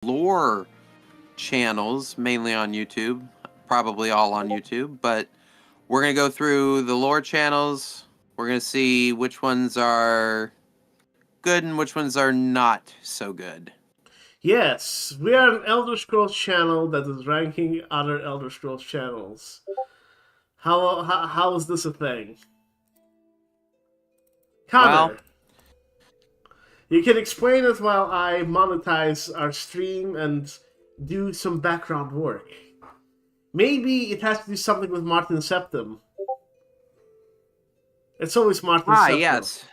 lore channels, mainly on YouTube, probably all on YouTube, but we're going to go through the lore channels. We're going to see which ones are good and which ones are not so good. Yes, we are an Elder Scrolls channel that is ranking other Elder Scrolls channels. How is this a thing? Connor, Well, you can explain it while I monetize our stream and do some background work. Maybe it has to do something with Martin Septim. It's always Martin Septim. yes.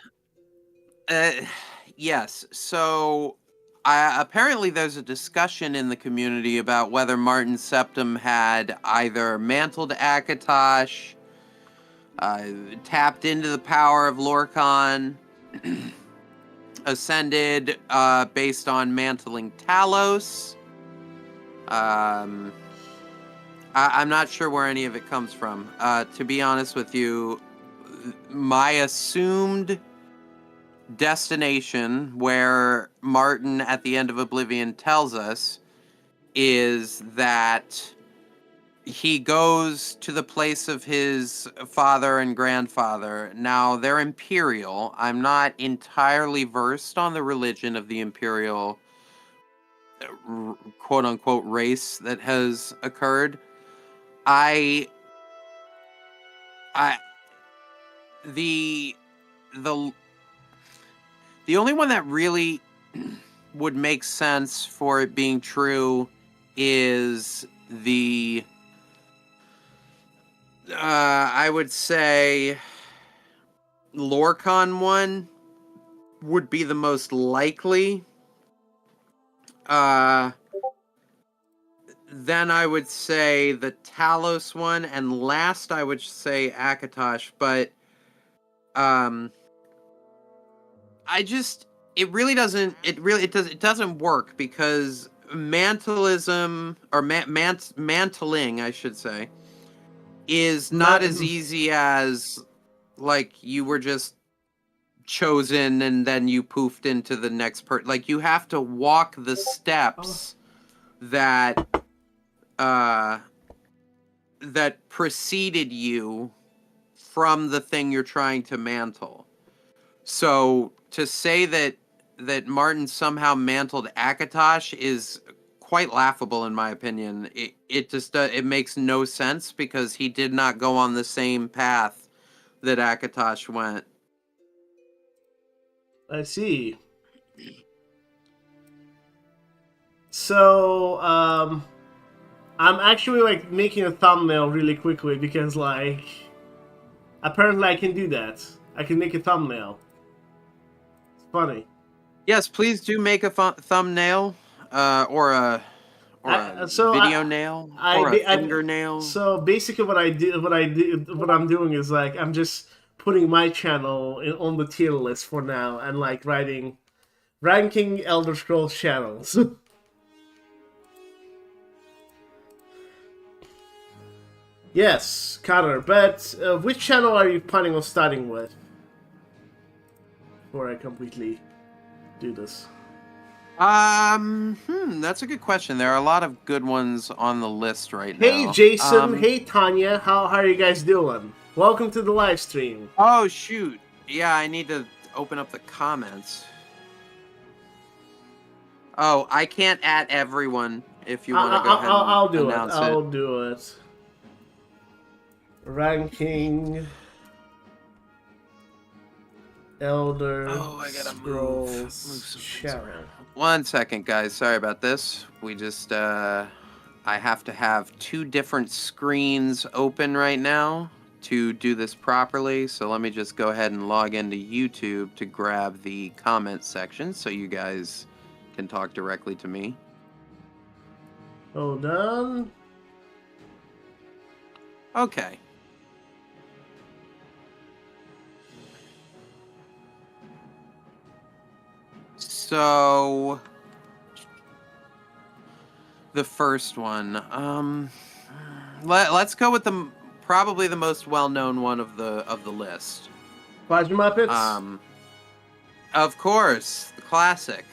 Yes, so apparently there's a discussion in the community about whether Martin Septim had either mantled Akatosh, tapped into the power of Lorkhan, ascended based on mantling Talos. I'm not sure where any of it comes from. To be honest with you, my assumed destination, where Martin at the end of Oblivion tells us, is that he goes to the place of his father and grandfather. Now, they're Imperial. I'm not entirely versed on the religion of the Imperial quote-unquote race that has occurred. The only one that really would make sense for it being true is the I would say Lorkhan one would be the most likely. Then I would say the Talos one, and last I would say Akatosh, but it doesn't work, because mantlism, or mantling, I should say, is not as easy as, like, you were just chosen and then you poofed into the next part. Like, you have to walk the steps that preceded you from the thing you're trying to mantle. So to say that Martin somehow mantled Akatosh is quite laughable, in my opinion. It just it makes no sense, because he did not go on the same path that Akatosh went. I see. So, I'm actually, like, making a thumbnail really quickly, because, like, apparently I can do that. I can make a thumbnail. It's funny. Yes, please do make a thumbnail, or a video nail, or a fingernail. So basically, what I'm doing is, like, I'm just putting my channel on the tier list for now, and, like, ranking Elder Scrolls channels. Yes, Connor, but which channel are you planning on starting with? Before I completely do this. That's a good question. There are a lot of good ones on the list right now. Hey, Jason. Hey, Tanya. How are you guys doing? Welcome to the live stream. Oh, shoot. Yeah, I need to open up the comments. Oh, I can't add everyone. If you want to go ahead and announce it. I'll do it. Ranking Elder Scrolls channel. 1 second, guys. Sorry about this. We just, I have to have 2 different screens open right now to do this properly. So let me just go ahead and log into YouTube to grab the comment section so you guys can talk directly to me. Hold on. Okay. So the first one, let's go with probably the most well-known one of the list. FudgeMuppets? Of course, the classic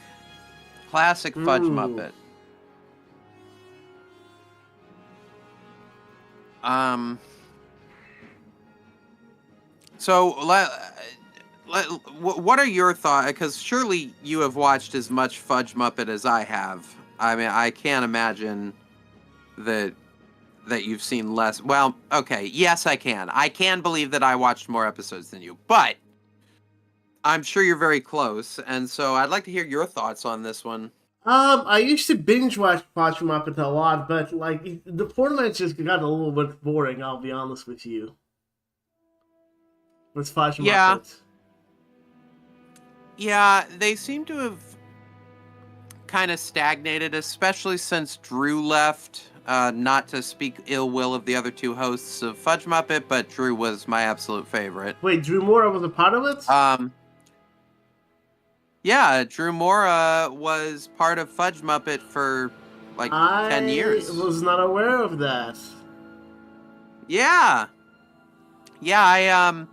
Fudgemupet. So, what are your thoughts? Because surely you have watched as much FudgeMuppet as I have. I mean, I can't imagine that you've seen less. Well, okay, yes, I can. I can believe that I watched more episodes than you, but I'm sure you're very close, and so I'd like to hear your thoughts on this one. I used to binge watch Fudgemupet a lot, but like the formats just got a little bit boring. I'll be honest with you. With Fudgemupet. Yeah, they seem to have kind of stagnated, especially since Drew left. Not to speak ill will of the other two hosts of FudgeMuppet, but Drew was my absolute favorite. Wait, Drewmora was a part of it? Yeah, Drewmora was part of FudgeMuppet for like 10 years. I was not aware of that. Yeah. Yeah,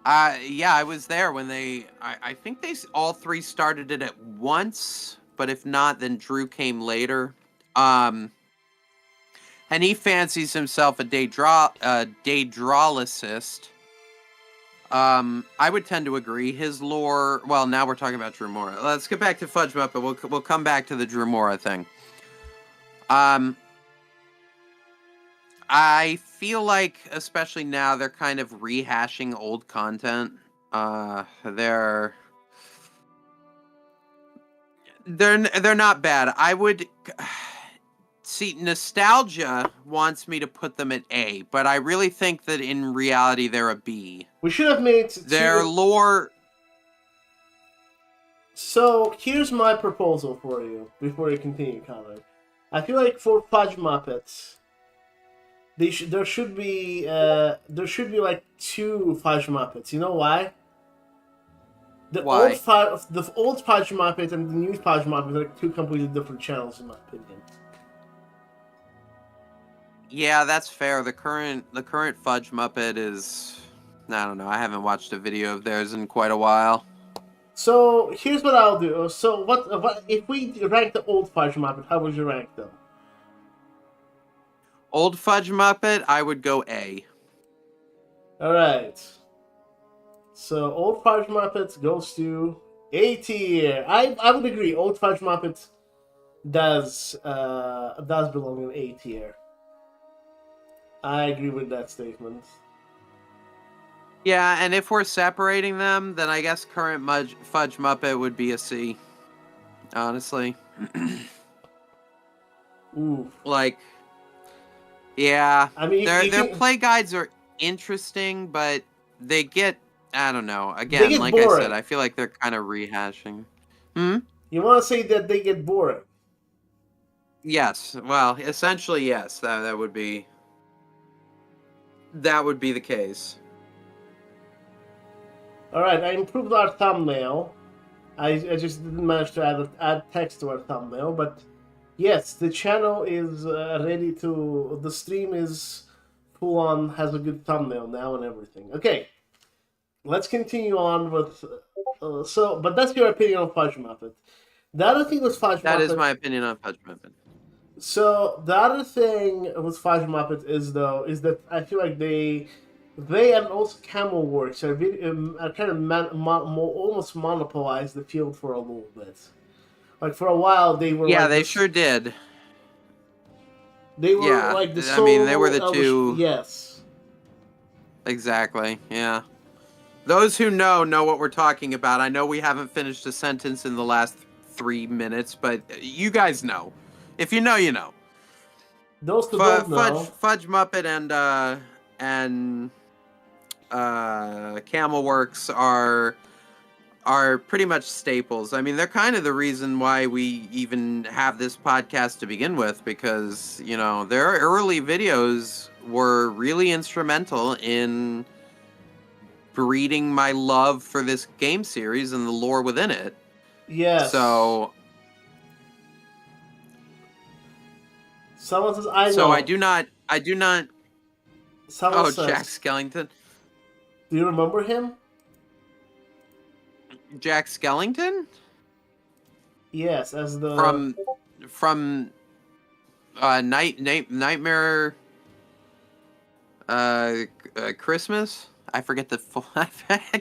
I was there when I think they all three started it at once, but if not, then Drew came later. And he fancies himself a daedrologist. I would tend to agree. His lore. Well, now we're talking about Drewmora. Let's get back to FudgeMuppet. We'll come back to the Drewmora thing. I feel like, especially now, they're kind of rehashing old content. They're not bad. I would see, nostalgia wants me to put them at A, but I really think that in reality they're a B. We should have made their lore. So here's my proposal for you before you continue, Connor. I feel like for Fudgemuppets, there should be like two Fudgemuppets. You know why? Why? The old Fudgemuppet and the new Fudgemuppet are two completely different channels, in my opinion. Yeah, that's fair. The current FudgeMuppet is, I don't know. I haven't watched a video of theirs in quite a while. So here's what I'll do. So what if we rank the old FudgeMuppet? How would you rank them? Old FudgeMuppet, I would go A. All right. So old FudgeMuppet goes to A tier. I would agree. Old FudgeMuppet does belong in A tier. I agree with that statement. Yeah, and if we're separating them, then I guess current FudgeMuppet would be a C. Honestly. Ooh. Like, yeah. I mean, their play guides are interesting, but they get, I don't know. Again, like boring. I said, I feel like they're kind of rehashing. You want to say that they get boring? Yes. Well, essentially, yes. That would be the case. Alright, I improved our thumbnail. I just didn't manage to add text to our thumbnail, but yes, the channel is ready to... The stream is full on, has a good thumbnail now and everything. Okay, let's continue on with... but that's your opinion on FudgeMuppet. The other thing with FudgeMuppet... That is my opinion on FudgeMuppet. So, the other thing with FudgeMuppet is that I feel like they and also Camelworks are kind of almost monopolized the field for a little bit. Like, for a while, they were they sure did. They were like the sole... I mean, they were the two... Yes. Exactly, yeah. Those who know what we're talking about. I know we haven't finished a sentence in the last 3 minutes, but you guys know. If you know, you know. Those who don't know. FudgeMuppet and Camelworks are pretty much staples. I mean, they're kind of the reason why we even have this podcast to begin with, because, you know, their early videos were really instrumental in breeding my love for this game series and the lore within it. Yes. So... Someone says, I know. So I do not... Someone says, Jack Skellington. Do you remember him? Jack Skellington? Yes, as the... From Nightmare... Christmas. I forget the full. I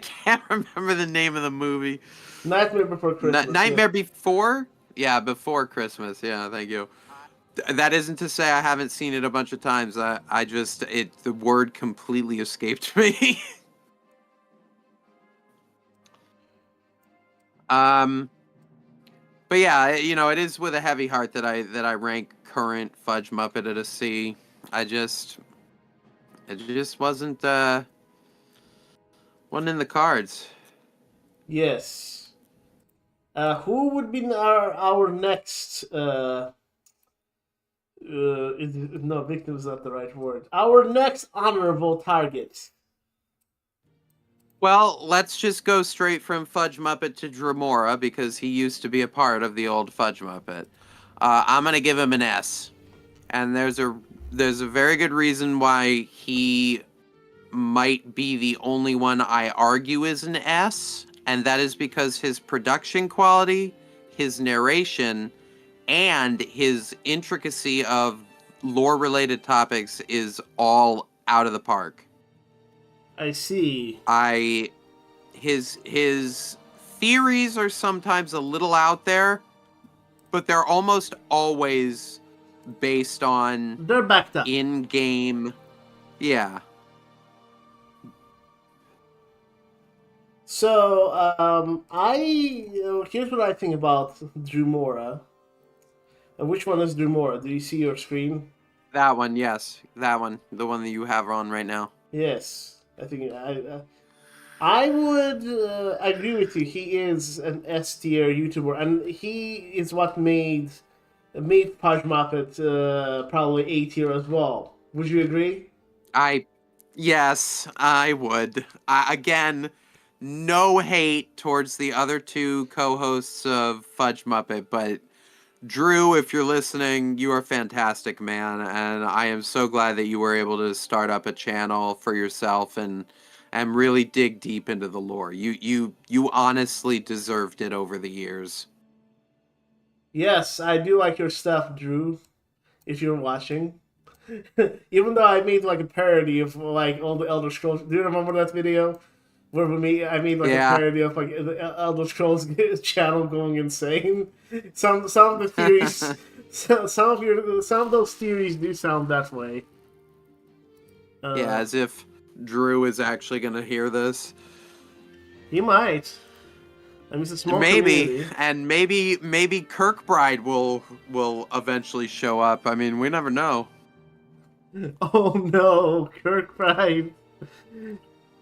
can't remember the name of the movie. Nightmare Before Christmas. Nightmare Before. Yeah, Before Christmas. Yeah, thank you. That isn't to say I haven't seen it a bunch of times. I just the word completely escaped me. But yeah, you know, it is with a heavy heart that I rank current FudgeMuppet at a C. It just wasn't in the cards. Yes. Who would be our next? No, victim is not the right word. Our next honorable target. Well, let's just go straight from FudgeMuppet to Drewmora because he used to be a part of the old FudgeMuppet. I'm gonna give him an S, and there's a very good reason why he might be the only one I argue is an S, and that is because his production quality, his narration, and his intricacy of lore-related topics is all out of the park. I see. His theories are sometimes a little out there, but they're almost always based on They're backed up. In-game. Yeah. So, here's what I think about Drewmora. Which one is Drewmora? Do you see your screen? That one, yes. That one. The one that you have on right now. Yes. I think I would agree with you. He is an S tier YouTuber, and he is what made FudgeMuppet probably A tier as well. Would you agree? Yes, I would. Again, no hate towards the other two co-hosts of FudgeMuppet, but Drew, if you're listening, you are fantastic, man, and I am so glad that you were able to start up a channel for yourself and really dig deep into the lore. You honestly deserved it over the years. Yes, I do like your stuff, Drew. If you're watching, even though I made like a parody of like all the Elder Scrolls. Do you remember that video where I made like a parody of like the Elder Scrolls channel going insane? Some of the theories, some of those theories do sound that way. Yeah, as if Drew is actually going to hear this. He might. I mean, it's a small community. Maybe, and maybe Kirkbride will eventually show up. I mean, we never know. Oh no, Kirkbride.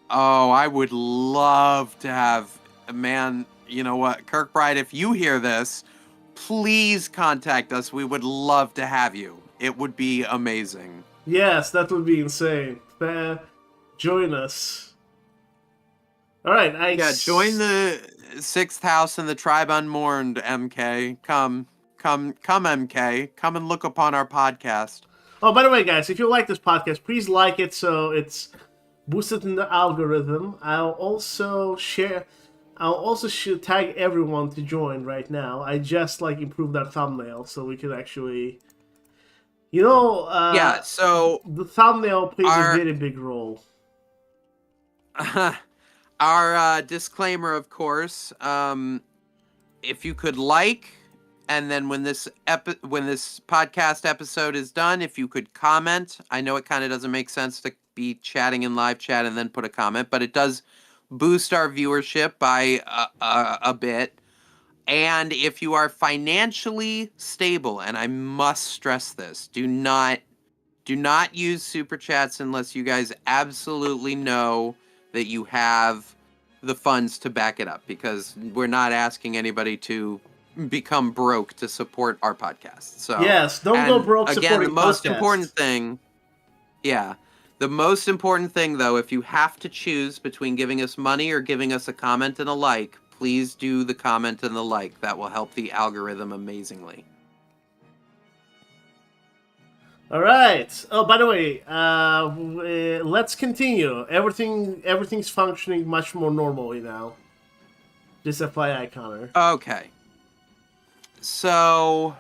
Oh, I would love to have man. You know what, Kirkbride? If you hear this, please contact us. We would love to have you. It would be amazing. Yes, that would be insane. Join us. All right, join the 6th house in the tribe unmourned. MK, come, MK, come and look upon our podcast. Oh, by the way, guys, if you like this podcast, please like it so it's boosted in the algorithm. I'll also tag everyone to join right now. I just improved our thumbnail so we can actually, so the thumbnail plays a very big role. Our disclaimer, of course, if you could and then when this podcast episode is done, if you could comment. I know it kind of doesn't make sense to be chatting in live chat and then put a comment, but it does boost our viewership by a bit. And if you are financially stable, and I must stress this, do not use super chats unless you guys absolutely know that you have the funds to back it up, because we're not asking anybody to become broke to support our podcast. So yes, don't go broke supporting again, the most podcasts. important thing, the most important thing though, if you have to choose between giving us money or giving us a comment and a like, please do the comment and the like. That will help the algorithm amazingly. All right. Oh, by the way, let's continue. Everything's functioning much more normally now. Just FYI, Connor. Okay. So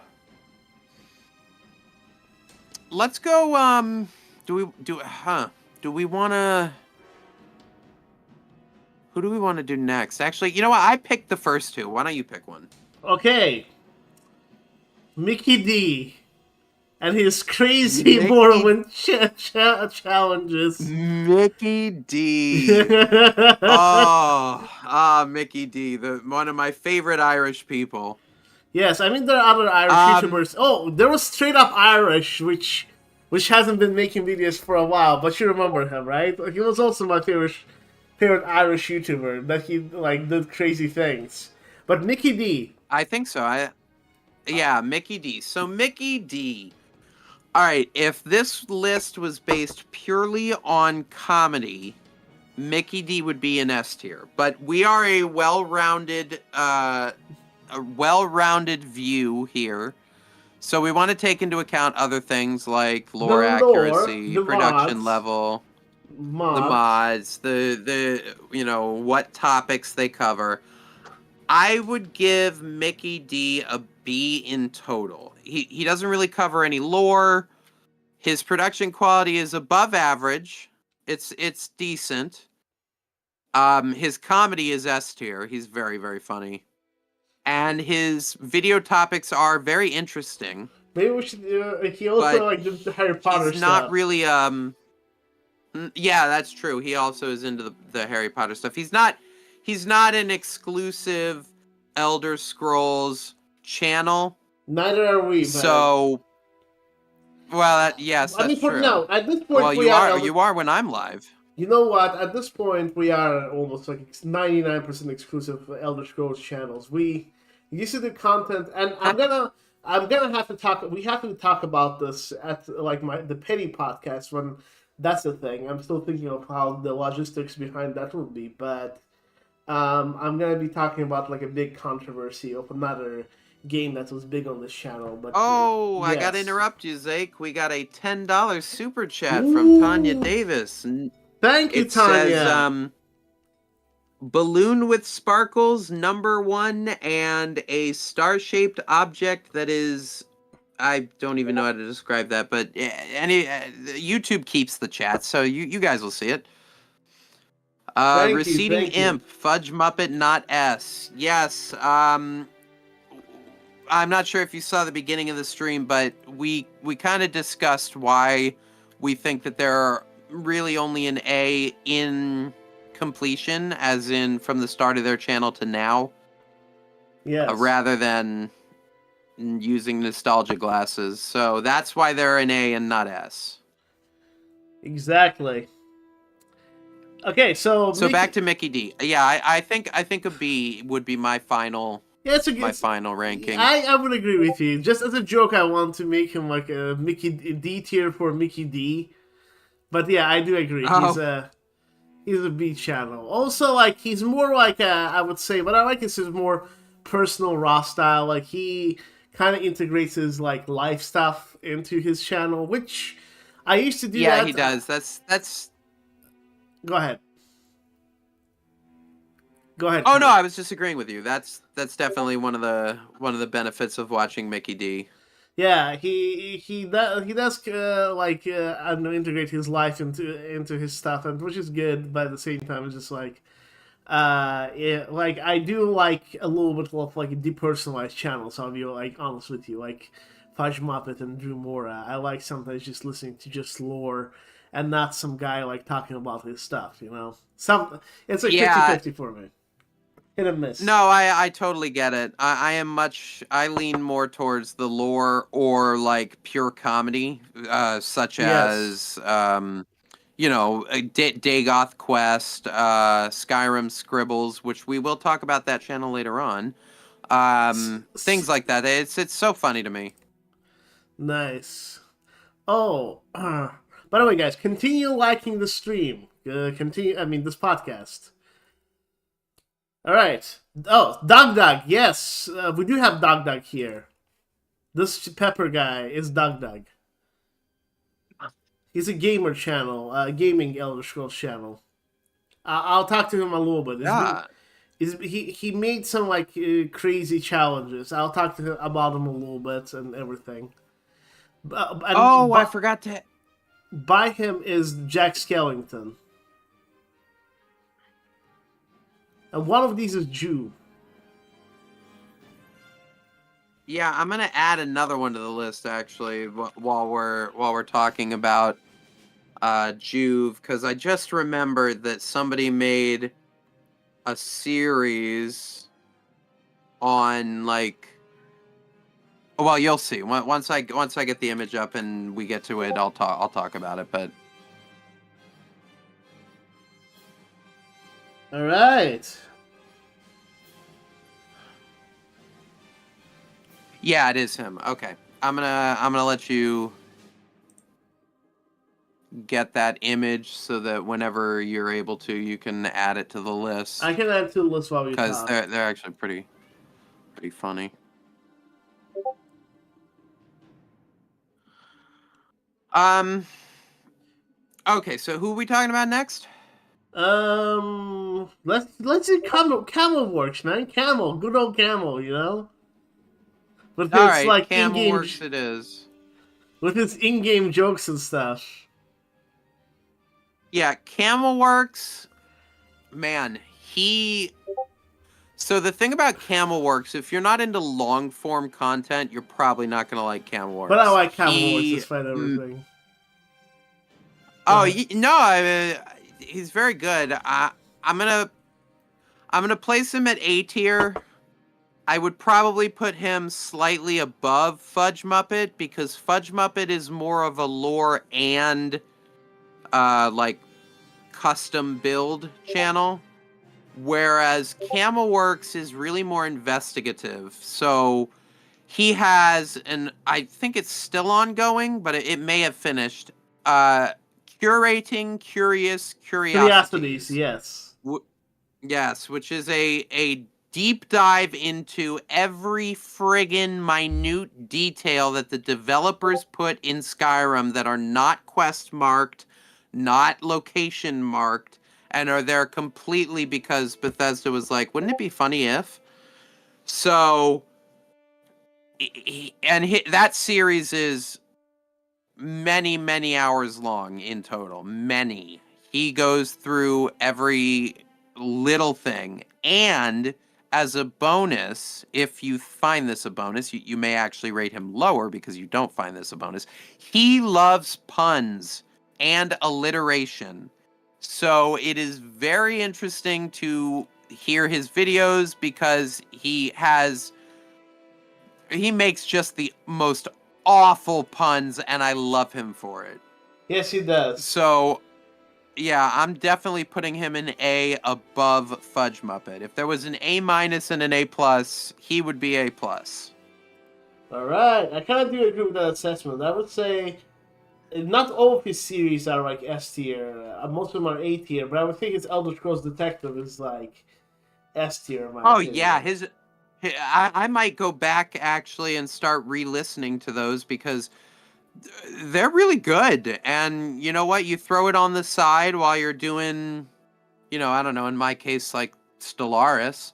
let's go. do we want to... Who do we want to do next? Actually, you know what? I picked the first two. Why don't you pick one? Okay. Mickey D. And his crazy Morrowind challenges. Mickey D. Mickey D. One of my favorite Irish people. Yes, I mean there are other Irish YouTubers. Oh, there was Straight Up Irish, which hasn't been making videos for a while, but you remember him, right? He was also my favorite Irish YouTuber that he did crazy things. But Mickey D. I think so. Mickey D. So Mickey D. All right, if this list was based purely on comedy, Mickey D would be in S tier. But we are a well-rounded view here. So we want to take into account other things like lore accuracy, production level, the mods, the what topics they cover. I would give Mickey D a B in total. He doesn't really cover any lore. His production quality is above average. It's decent. His comedy is S tier. He's very, very funny. And his video topics are very interesting. Maybe we should. He also did the Harry Potter stuff. He's not really. Yeah, that's true. He also is into the Harry Potter stuff. He's not an exclusive Elder Scrolls channel. Neither are we. So, yes, that's true. No, at this point, you are when I'm live. You know what? At this point, we are almost 99% exclusive Elder Scrolls channels. We used to do content, and I'm gonna have to talk. We have to talk about this at the Petty podcast when that's the thing. I'm still thinking of how the logistics behind that will be, but I'm gonna be talking about a big controversy of another game that was big on this channel. But yes. I gotta interrupt you, Zake. We got a $10 super chat from Tanya Davis. Thank you, Tanya. It says, balloon with sparkles, #1, and a star-shaped object that is... I don't even know how to describe that, but YouTube keeps the chat, so you guys will see it. Receding Imp, Fudgemupet, not S. Yes, I'm not sure if you saw the beginning of the stream, but we kind of discussed why we think that there are really only an A in completion, as in from the start of their channel to now. Yes. Rather than using nostalgia glasses. So that's why they're an A and not S. Exactly. Okay, so back to Mickey D. Yeah, I think a B would be my final. Yeah, my final ranking. I would agree with you. Just as a joke, I want to make him like a Mickey D tier for Mickey D. But yeah, I do agree. Oh. He's a B channel. Also, he's more I would say, but I like his more personal raw style. He kind of integrates his life stuff into his channel, which I used to do. Yeah, he does. That's. Go ahead. Go ahead. Oh no, I was just agreeing with you. That's definitely one of the benefits of watching Mickey D. Yeah, he does integrate his life into his stuff, and which is good. But at the same time, it's just I do like a little bit of depersonalized channels. I'll be honest with you, FudgeMuppet and Drewmora. I like sometimes just listening to just lore and not some guy talking about his stuff. It's 50-50 for me. Hit and miss. No, I totally get it. I lean more towards the lore or pure comedy, such as Dagoth Quest, Skyrim Scribbles, which we will talk about that channel later on. Things like that. It's so funny to me. Nice. Oh, by the way, guys, continue liking the stream. This podcast. All right. Oh, Dog. Yes, we do have Dog here. This Pepper guy is Dog. He's a gamer channel, gaming Elder Scrolls channel. I'll talk to him a little bit. He made some crazy challenges. I'll talk to him about them a little bit and everything. I forgot to. by him is Jack Skellington. And one of these is Jew. Yeah, I'm gonna add another one to the list actually while we're talking about Juve, because I just remembered that somebody made a series on like. Well, you'll see. Once I get the image up and we get to it, I'll talk about it. But all right. yeah, it is him. Okay, I'm gonna let you get that image so that whenever you're able to, you can add it to the list. I can add to the list while we talk. Because they're actually pretty funny. Okay, so who are we talking about next? Let's do Camelworks, man. Camel, good old Camel, you know. With All his right, like Camelworks it is. With his in-game jokes and stuff. Yeah, Camelworks, man, So the thing about Camelworks, if you're not into long-form content, you're probably not gonna like Camelworks. But I like Camelworks despite everything. Oh no, he's very good. I'm gonna place him at A tier. I would probably put him slightly above Fudgemuppet because Fudgemuppet is more of a lore and like custom build channel, whereas Camelworks is really more investigative. So he has, and I think it's still ongoing, but it may have finished. Curating Curiosities. Yes. Yes, which is a deep dive into every friggin' minute detail that the developers put in Skyrim that are not quest marked, not location marked, and are there completely because Bethesda was like, wouldn't it be funny if? So, that series is many hours long in total. Many. He goes through every little thing. And as a bonus, if you find this a bonus, you may actually rate him lower because you don't find this a bonus. He loves puns and alliteration. So it is very interesting to hear his videos because he makes just the most awful puns, and I love him for it. Yes, he does. So, yeah, I'm definitely putting him in A above Fudgemuppet. If there was an A- and an A+, he would be A+. All right, I kind of do agree with that assessment. I would say not all of his series are like S tier. Most of them are A tier, but I would think his Elder Scrolls Detective is like S tier. Yeah, I might go back actually and start re-listening to those because they're really good. And you know what? You throw it on the side while you're doing, I don't know, in my case, like Stellaris,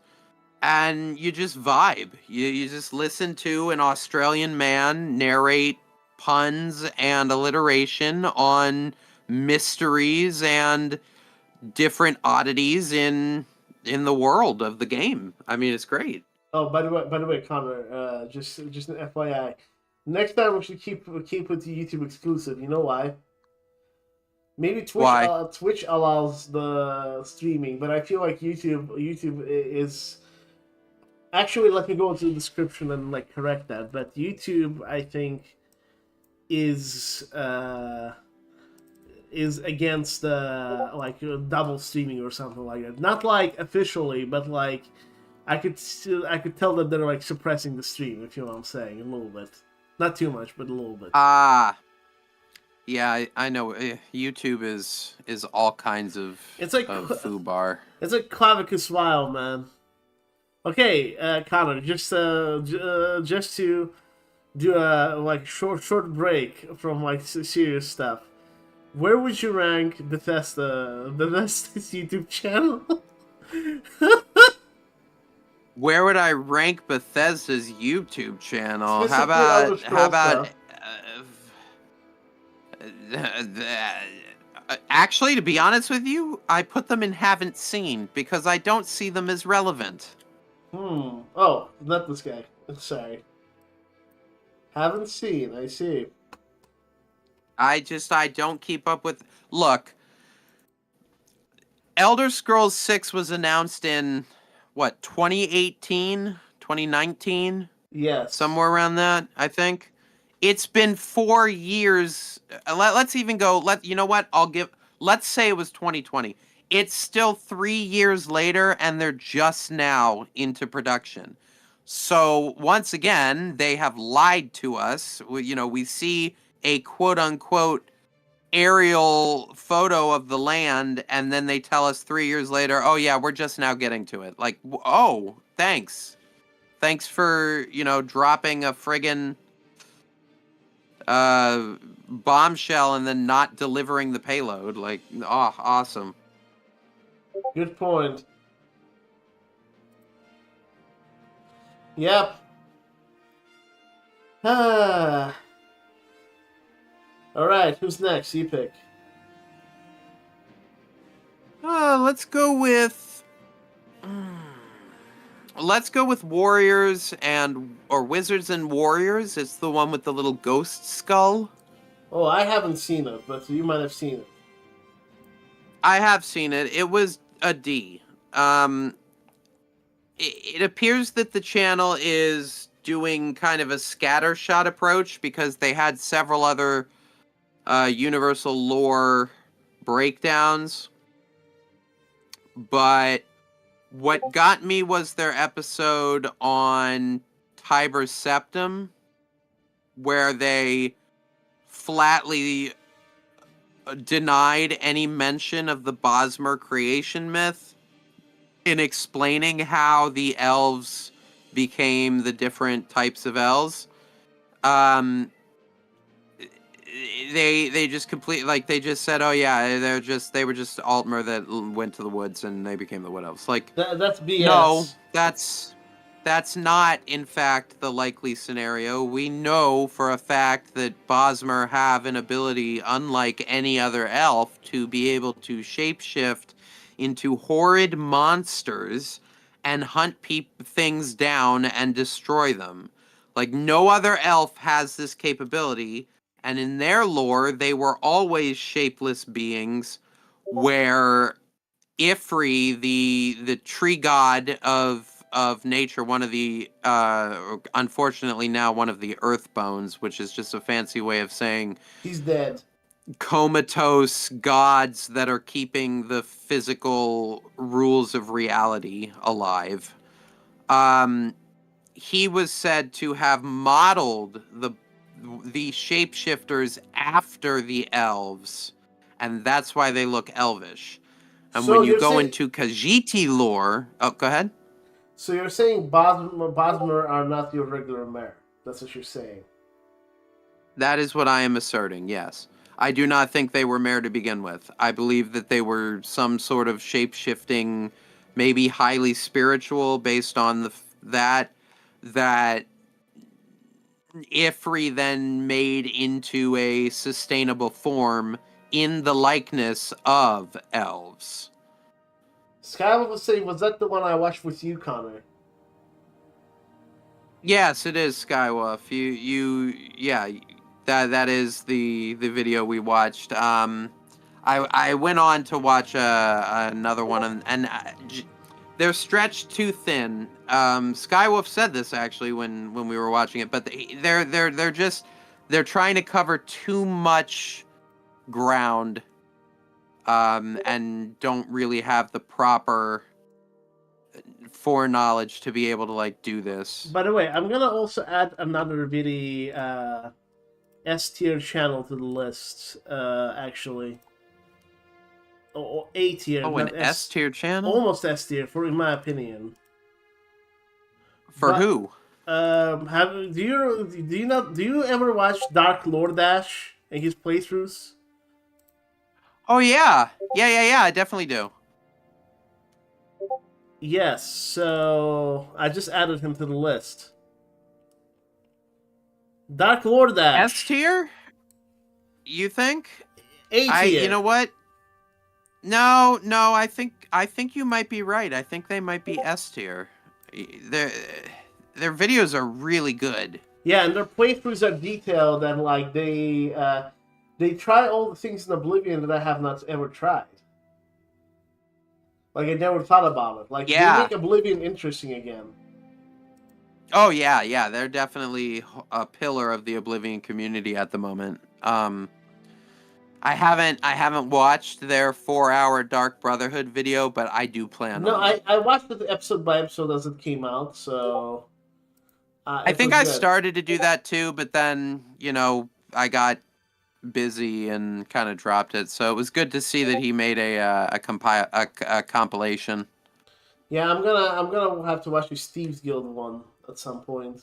and you just vibe. You just listen to an Australian man narrate puns and alliteration on mysteries and different oddities in the world of the game. I mean, it's great. Oh, by the way, Connor, just an FYI. Next time we should keep with the YouTube exclusive. You know why? Maybe Twitch allows the streaming, but I feel like YouTube is actually. Let me go into the description and like correct that. But YouTube, I think, is against like double streaming or something like that. Not like officially, but like. I could tell that they're like suppressing the stream, if you know what I'm saying, a little bit. Not too much, but a little bit. Yeah, I know. YouTube is all kinds of foobar. It's like clavicus wild, man. Okay, Connor, just to do a like short break from like serious stuff. Where would you rank Bethesda's YouTube channel? Where would I rank Bethesda's YouTube channel? How about Actually, to be honest with you, I put them in haven't seen because I don't see them as relevant. Oh, not this guy. Sorry. Haven't seen. I see. I don't keep up with. Look, Elder Scrolls 6 was announced in what, 2018, 2019? Yes. Somewhere around that, I think. It's been 4 years. Let's even go. You know what? Let's say it was 2020. It's still 3 years later, and they're just now into production. So once again, they have lied to us. We see a quote unquote aerial photo of the land, and then they tell us 3 years later, oh yeah, we're just now getting to it. Like, oh, thanks for dropping a friggin' bombshell and then not delivering the payload. Like, oh, awesome. Good point. Yep. Alright, who's next? You pick. Let's go with Warriors or Wizards and Warriors. It's the one with the little ghost skull. Oh, I haven't seen it, but you might have seen it. I have seen it. It was a D. It appears that the channel is doing kind of a scattershot approach because they had several other Universal lore breakdowns. But what got me was their episode on Tiber Septim, where they flatly denied any mention of the Bosmer creation myth in explaining how the elves became the different types of elves. They just they just said, oh yeah, they were just Altmer that went to the woods and they became the Wood Elves. Like, that's BS. No, that's not in fact the likely scenario. We know for a fact that Bosmer have an ability, unlike any other elf, to be able to shapeshift into horrid monsters and hunt things down and destroy them. Like, no other elf has this capability, and in their lore, they were always shapeless beings, where Ifri, the tree god of nature, one of the unfortunately now one of the earth bones, which is just a fancy way of saying he's dead, comatose gods that are keeping the physical rules of reality alive. He was said to have modeled the shapeshifters after the elves, and that's why they look elvish. And so when you go into Khajiit lore... Oh, go ahead. So you're saying Bosmer are not your regular mare. That's what you're saying. That is what I am asserting, yes. I do not think they were mare to begin with. I believe that they were some sort of shape-shifting, maybe highly spiritual, based on that Ifri then made into a sustainable form in the likeness of elves. Skywolf was saying, was that the one I watched with you, Connor? Yes, it is, Skywolf. Yeah, that is the video we watched. I went on to watch another one, and they're stretched too thin. Skywolf said this actually when we were watching it, but they're trying to cover too much ground, and don't really have the proper foreknowledge to be able to do this. By the way, I'm gonna also add another really S tier channel to the list. Actually, or A tier. Oh, an S tier channel. Almost S tier, in my opinion. Who? Do you ever watch Dark Lord Dash and his playthroughs? Oh yeah. I definitely do. Yes, so I just added him to the list. Dark Lord Dash. S tier? You think? A tier. You know what? No, I think you might be right. I think they might be S tier. Their their videos are really good. Yeah, and their playthroughs are detailed, and like they try all the things in Oblivion that I have not ever tried. Like I never thought about it. Like they make Oblivion interesting again. Oh yeah, they're definitely a pillar of the Oblivion community at the moment. I haven't watched their 4-hour Dark Brotherhood video, but I do plan No, on it. I watched it episode by episode as it came out, so I think I started to do that too, but then, I got busy and kind of dropped it. So it was good to see that he made a compilation. Yeah, I'm gonna have to watch the Steve's Guild one at some point.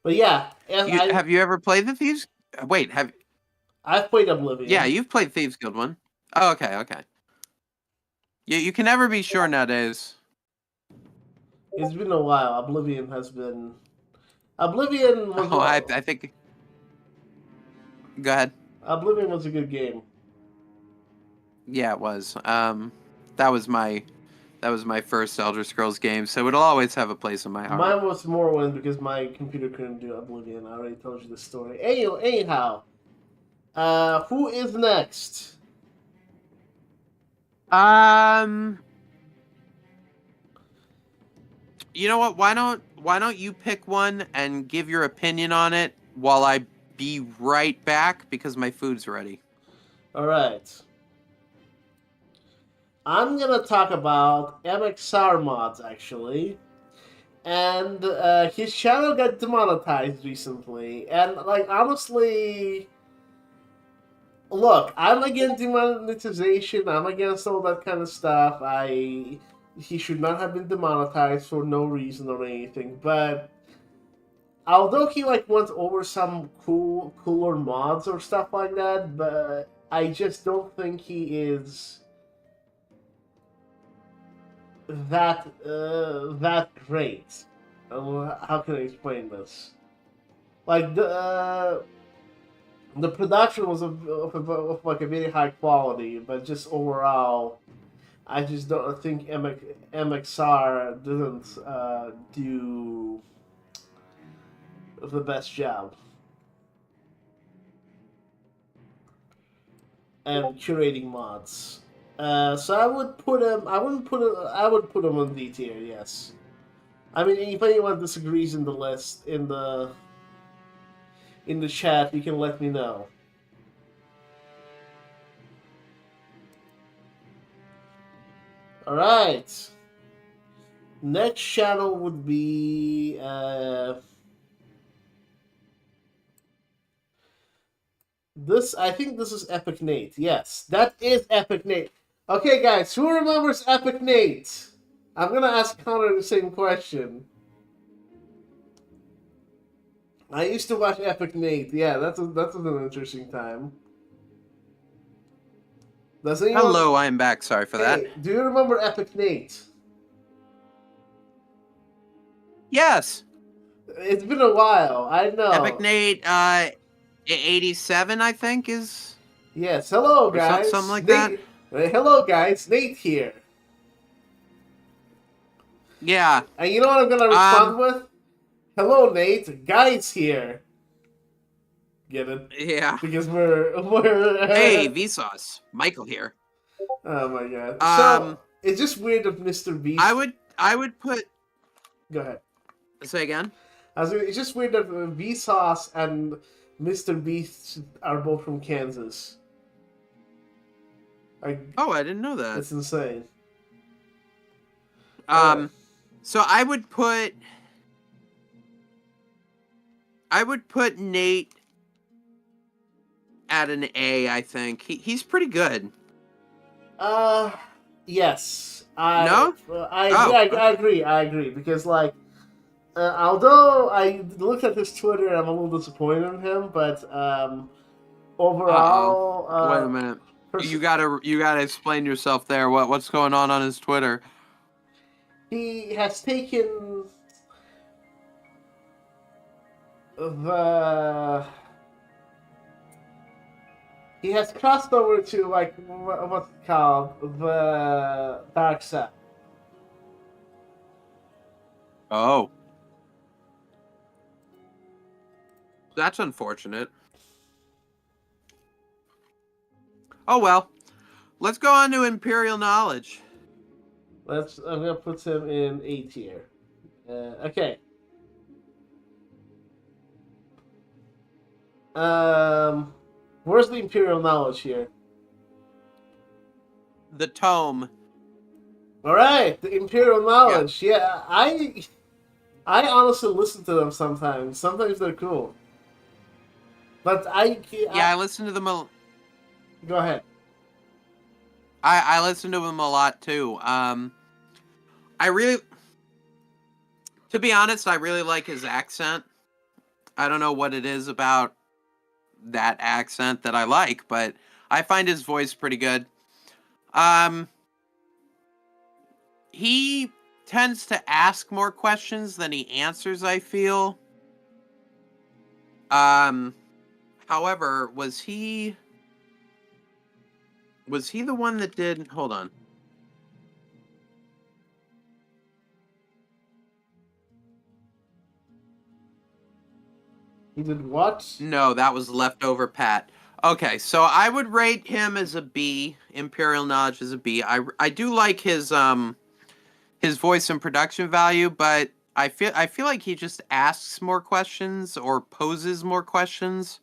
But yeah, have you ever played the Thieves? Wait, I've played Oblivion. Yeah, you've played Thieves Guild one. Oh, okay. You can never be sure nowadays. It's been a while. Oblivion was I think. Go ahead. Oblivion was a good game. Yeah, it was. That was my first Elder Scrolls game, so it'll always have a place in my heart. Mine was Morrowind because my computer couldn't do Oblivion. I already told you the story. Anyhow, who is next? You know what? Why don't you pick one and give your opinion on it while I be right back because my food's ready. All right. I'm gonna talk about MXRmods actually, and his channel got demonetized recently, and like honestly. Look, I'm against demonetization. I'm against all that kind of stuff. He should not have been demonetized for no reason or anything. But although he like went over some cooler mods or stuff like that, but I just don't think he is that great. How can I explain this? Like the production was of like a very high quality, but just overall, I just don't think MXR didn't do the best job and curating mods. So I would put him. I would put him on D tier. Yes. I mean, if anyone disagrees in the list in the chat, you can let me know. Alright. Next channel would be... I think this is Epic Nate. Yes, that is Epic Nate. Okay, guys, who remembers Epic Nate? I'm gonna ask Connor the same question. I used to watch Epic Nate. Yeah, that was an interesting time. Hello, I'm back. Sorry for that. Do you remember Epic Nate? Yes. It's been a while. I know. Epic Nate, 87, I think is. Yes. Hello, guys. Something like Nate, that. Hello, guys. Nate here. Yeah. And you know what I'm gonna respond with? Hello, Nate. Guys here. Get it? Yeah. Because we're Hey, Vsauce. Michael here. Oh my god. So it's just weird that Mr. Beast. I would put. Go ahead. Say again. It's just weird that Vsauce and Mr. Beast are both from Kansas. I didn't know that. That's insane. So I would put Nate at an A, I think. He's pretty good. Yes. No? I agree. Because, like, although I looked at his Twitter and I'm a little disappointed in him, but, overall... Wait a minute. You gotta explain yourself there. What's going on his Twitter? He has taken the He has crossed over to like what's it called, the dark side. Oh. That's unfortunate. Oh well. Let's go on to Imperial Knowledge. I'm gonna put him in A tier. Okay. Where's the Imperial Knowledge here? The tome. All right, the Imperial Knowledge. Yeah, I honestly listen to them sometimes. Sometimes they're cool. But I listen to them go ahead. I listen to them a lot too. I really, to be honest, I really like his accent. I don't know what it is about that accent that I like, but I find his voice pretty good. He tends to ask more questions than he answers, I feel. However, was he the one that did, hold on. He did what? No, that was Leftover Pat. Okay, so I would rate him as a B. Imperial Knowledge as a B. I do like his voice and production value, but I feel like he just asks more questions or poses more questions.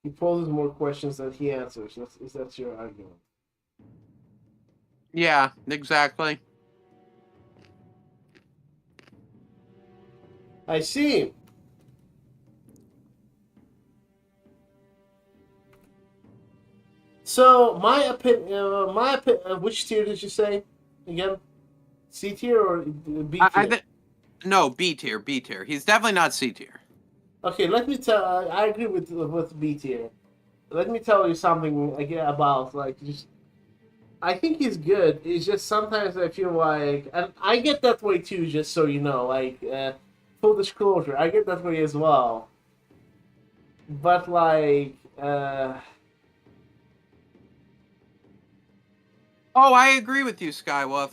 He poses more questions than he answers. That's your argument? Yeah, exactly. I see. So my opinion. Which tier did you say again? C tier or B tier? No, B tier. B tier. He's definitely not C tier. Okay, let me tell. I agree with B tier. Let me tell you something about just. I think he's good. It's just sometimes I feel like, and I get that way too. Just so you know, full disclosure, I get that way as well. But Oh, I agree with you, Skywolf.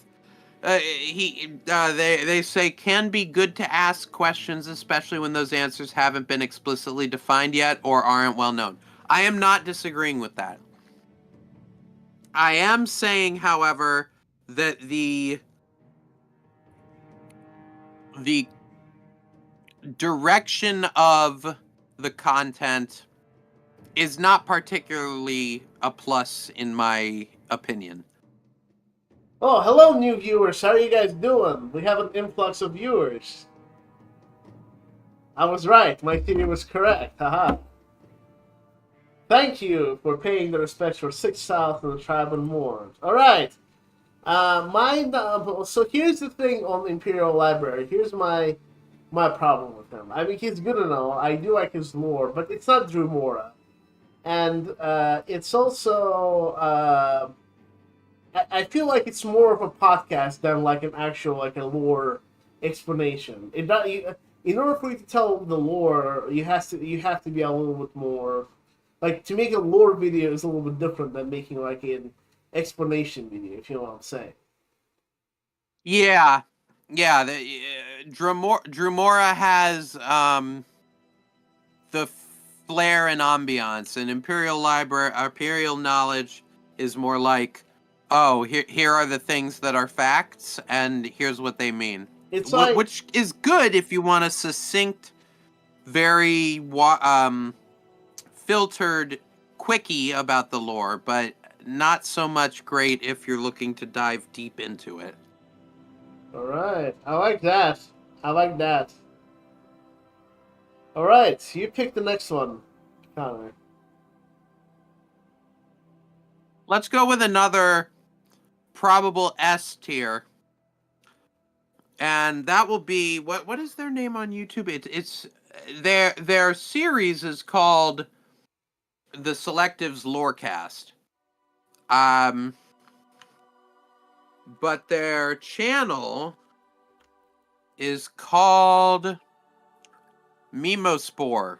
They say can be good to ask questions, especially when those answers haven't been explicitly defined yet or aren't well known. I am not disagreeing with that. I am saying, however, that the direction of the content is not particularly a plus in my opinion. oh, hello, new viewers. How are you guys doing? We have an influx of viewers. I was right. My theory was correct. Haha. Thank you for paying the respect for 6,000 tribe and more. All right. So here's the thing on Imperial Library. Here's my problem with him. I mean, he's good and all. I do like his lore, but it's not Drewmora. And it's also... I feel like it's more of a podcast than like an actual a lore explanation. In order for you to tell the lore, you have to be a little bit more... Like, to make a lore video is a little bit different than making like an explanation video, if you know what I'm saying. Yeah. Drewmora has the flair and ambiance, and Imperial Knowledge is more like, oh, here are the things that are facts, and here's what they mean. It's which is good if you want a succinct, very filtered quickie about the lore, but not so much great if you're looking to dive deep into it. All right, I like that. All right, you pick the next one, Connor. Let's go with another probable S tier. And that will be what is their name on YouTube? It's their series is called the Selectives Lorecast. But their channel is called Memospore.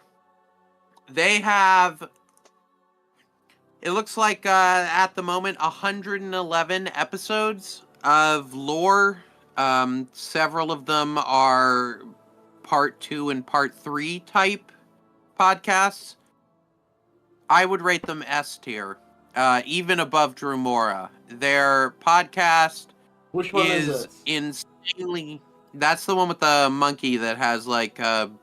They have, it looks like at the moment, 111 episodes of lore. Several of them are part 2 and part 3 type podcasts. I would rate them S tier, even above Drewmora. Their podcast Which one is is it? insanely. That's the one with the monkey that has like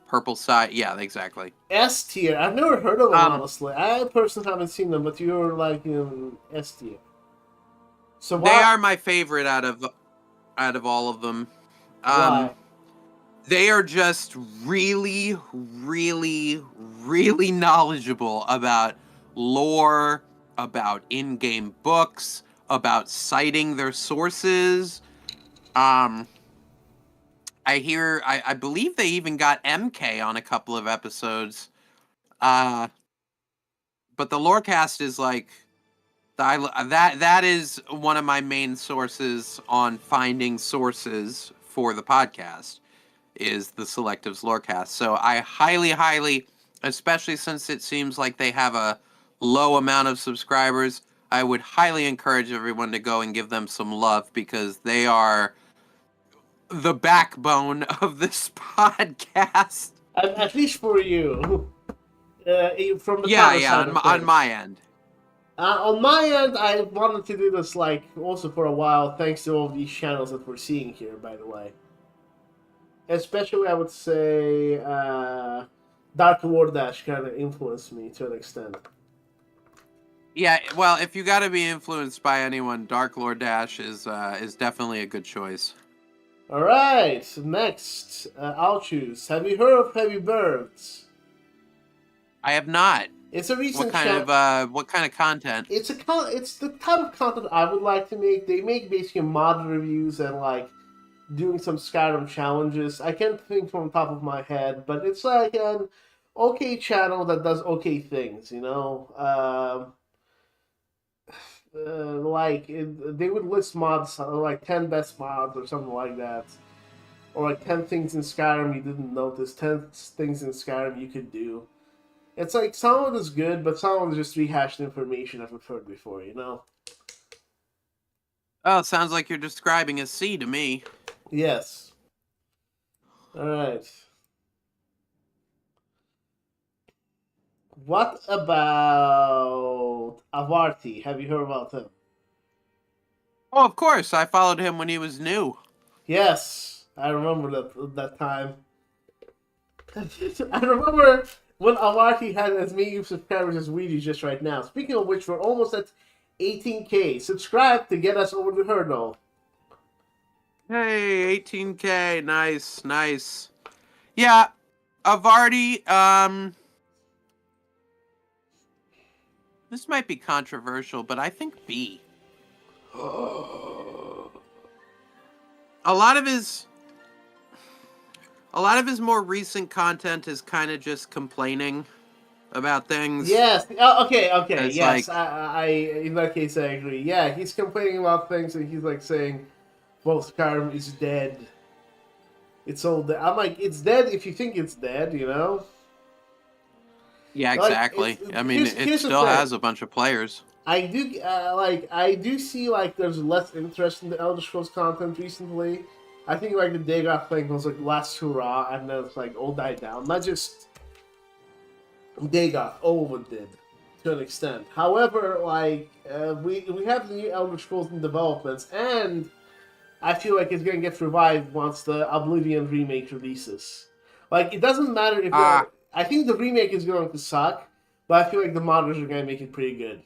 purple side. Yeah, exactly. S tier. I've never heard of them, honestly. I personally haven't seen them, but you're like in S tier. So they are my favorite out of all of them. Why? They are just really, really, really knowledgeable about lore, about in-game books, about citing their sources. I believe they even got MK on a couple of episodes. But the Lorecast is like that is one of my main sources on finding sources for the podcast, is the Selectives Lorecast. So I highly, especially since it seems like they have a low amount of subscribers, I would highly encourage everyone to go and give them some love, because they are the backbone of this podcast. At least for you. From the on my end. On my end, I wanted to do this like also for a while, thanks to all of these channels that we're seeing here, by the way. Especially, I would say, Dark Lord Dash kind of influenced me to an extent. Yeah, well, if you got to be influenced by anyone, Dark Lord Dash is definitely a good choice. All right, next, I'll choose. Have you heard of Heavy Birds? I have not. It's a recent what kind of content? It's the type of content I would like to make. They make basically mod reviews and like doing some Skyrim challenges. I can't think from the top of my head, but it's like an okay channel that does okay things, you know? They would list mods, like 10 best mods or something like that. Or like 10 things in Skyrim you didn't notice, 10 things in Skyrim you could do. It's like some of it is good, but some of it is just rehashed information I've heard before, you know? Oh, sounds like you're describing a C to me. Yes. Alright. What about Avarti? Have you heard about him? Oh, of course. I followed him when he was new. Yes, I remember that time. I remember when Avarti had as many subscribers as we do just right now. Speaking of which, we're almost at 18K. Subscribe to get us over the hurdle. Hey, 18K. Nice. Yeah, Avarti, this might be controversial, but I think B. A lot of his more recent content is kind of just complaining about things. Yes. Okay. It's yes. like, I in that case I agree. Yeah, he's complaining about things and he's like saying, "Well, Skyrim is dead. It's all dead." I'm like, "It's dead if you think it's dead," you know? yeah, exactly. Like, I mean, it still has a bunch of players. I do see like there's less interest in the Elder Scrolls content recently. I think like the Dagoth thing was like last hurrah, and then it's like all died down. Not just Dagoth, all of it did to an extent. However, like we have the new Elder Scrolls in developments, and I feel like it's gonna get revived once the Oblivion remake releases. Like it doesn't matter if I think the remake is going to suck, but I feel like the modders are gonna make it pretty good.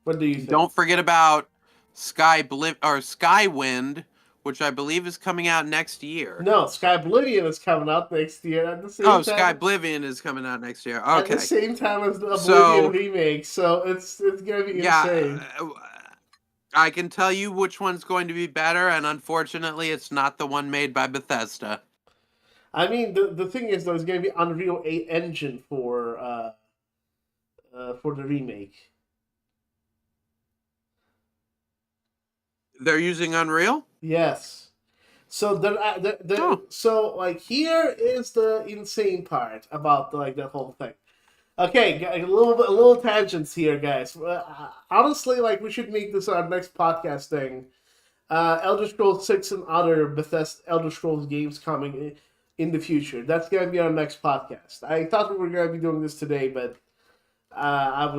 What do you think? Don't forget about Skywind, which I believe is coming out next year. No, Skyblivion is coming out next year at the same time. Skyblivion is coming out next year. Okay. At the same time as the Oblivion remake, so it's gonna be insane. I can tell you which one's going to be better, and unfortunately, it's not the one made by Bethesda. I mean, the thing is, there's going to be Unreal 8 engine for the remake. They're using Unreal? Yes. So so like here is the insane part about like that whole thing. Okay, a little tangents here, guys. Honestly, like we should make this our next podcast thing. Elder Scrolls 6 and other Bethesda Elder Scrolls games coming in the future. That's gonna be our next podcast. I thought we were gonna be doing this today, but I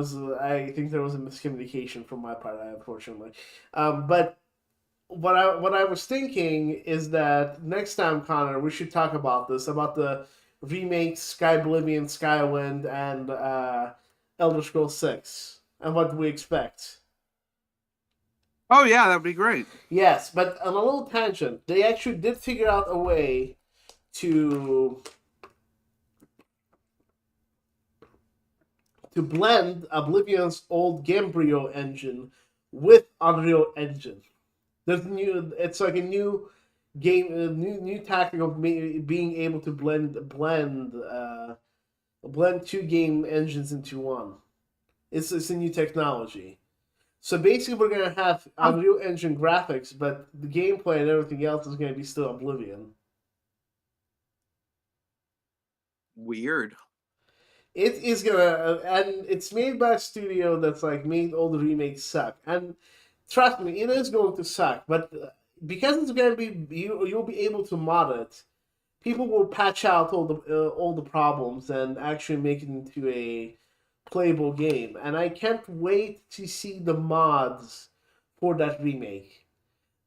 think there was a miscommunication from my part, unfortunately. But what I was thinking is that next time, Connor, we should talk about this, about the remakes, Sky Oblivion, Skywind, and Elder Scrolls 6, and what we expect. Oh yeah, that'd be great. Yes, but on a little tangent, they actually did figure out a way to blend Oblivion's old Gamebryo engine with Unreal Engine. There's new. It's like a new game, a new tactic of being able to blend two game engines into one. It's a new technology. So basically, we're gonna have Unreal Engine graphics, but the gameplay and everything else is gonna be still Oblivion. Weird. It is gonna, and it's made by a studio that's like made all the remakes suck. And trust me, it is going to suck. But because it's gonna be, you'll be able to mod it. People will patch out all the problems and actually make it into a playable game. And I can't wait to see the mods for that remake.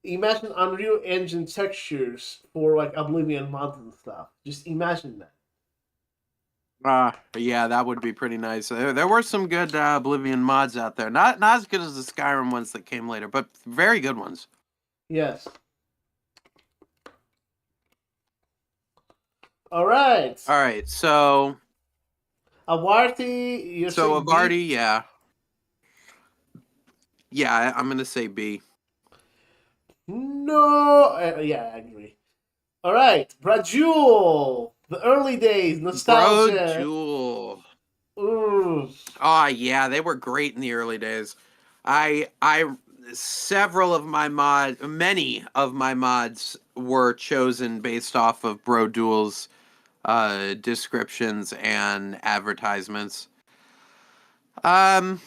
Imagine Unreal Engine textures for like Oblivion mods and stuff. Just imagine that. Yeah, that would be pretty nice. There were some good Oblivion mods out there. Not as good as the Skyrim ones that came later, but very good ones. Yes. All right. So Avarti, so Avarti, yeah. Yeah, I'm gonna say B. No, yeah, I agree. All right, Brodual, the early days, nostalgia. Brodual. Ooh. Oh yeah, they were great in the early days. Many of my mods were chosen based off of Brodual's descriptions and advertisements. I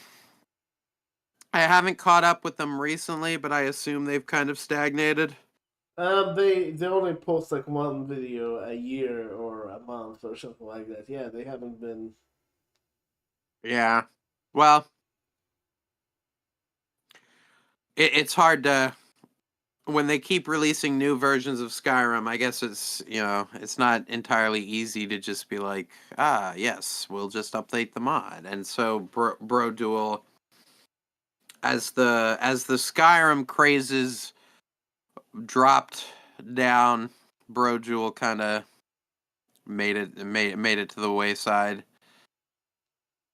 haven't caught up with them recently, but I assume they've kind of stagnated. They only post like one video a year or a month or something like that. Yeah, they haven't been. Yeah, well, it's hard to when they keep releasing new versions of Skyrim. I guess it's not entirely easy to just be like, yes, we'll just update the mod. And so Brodual, as the Skyrim crazes dropped down, Brodual kind of made it to the wayside.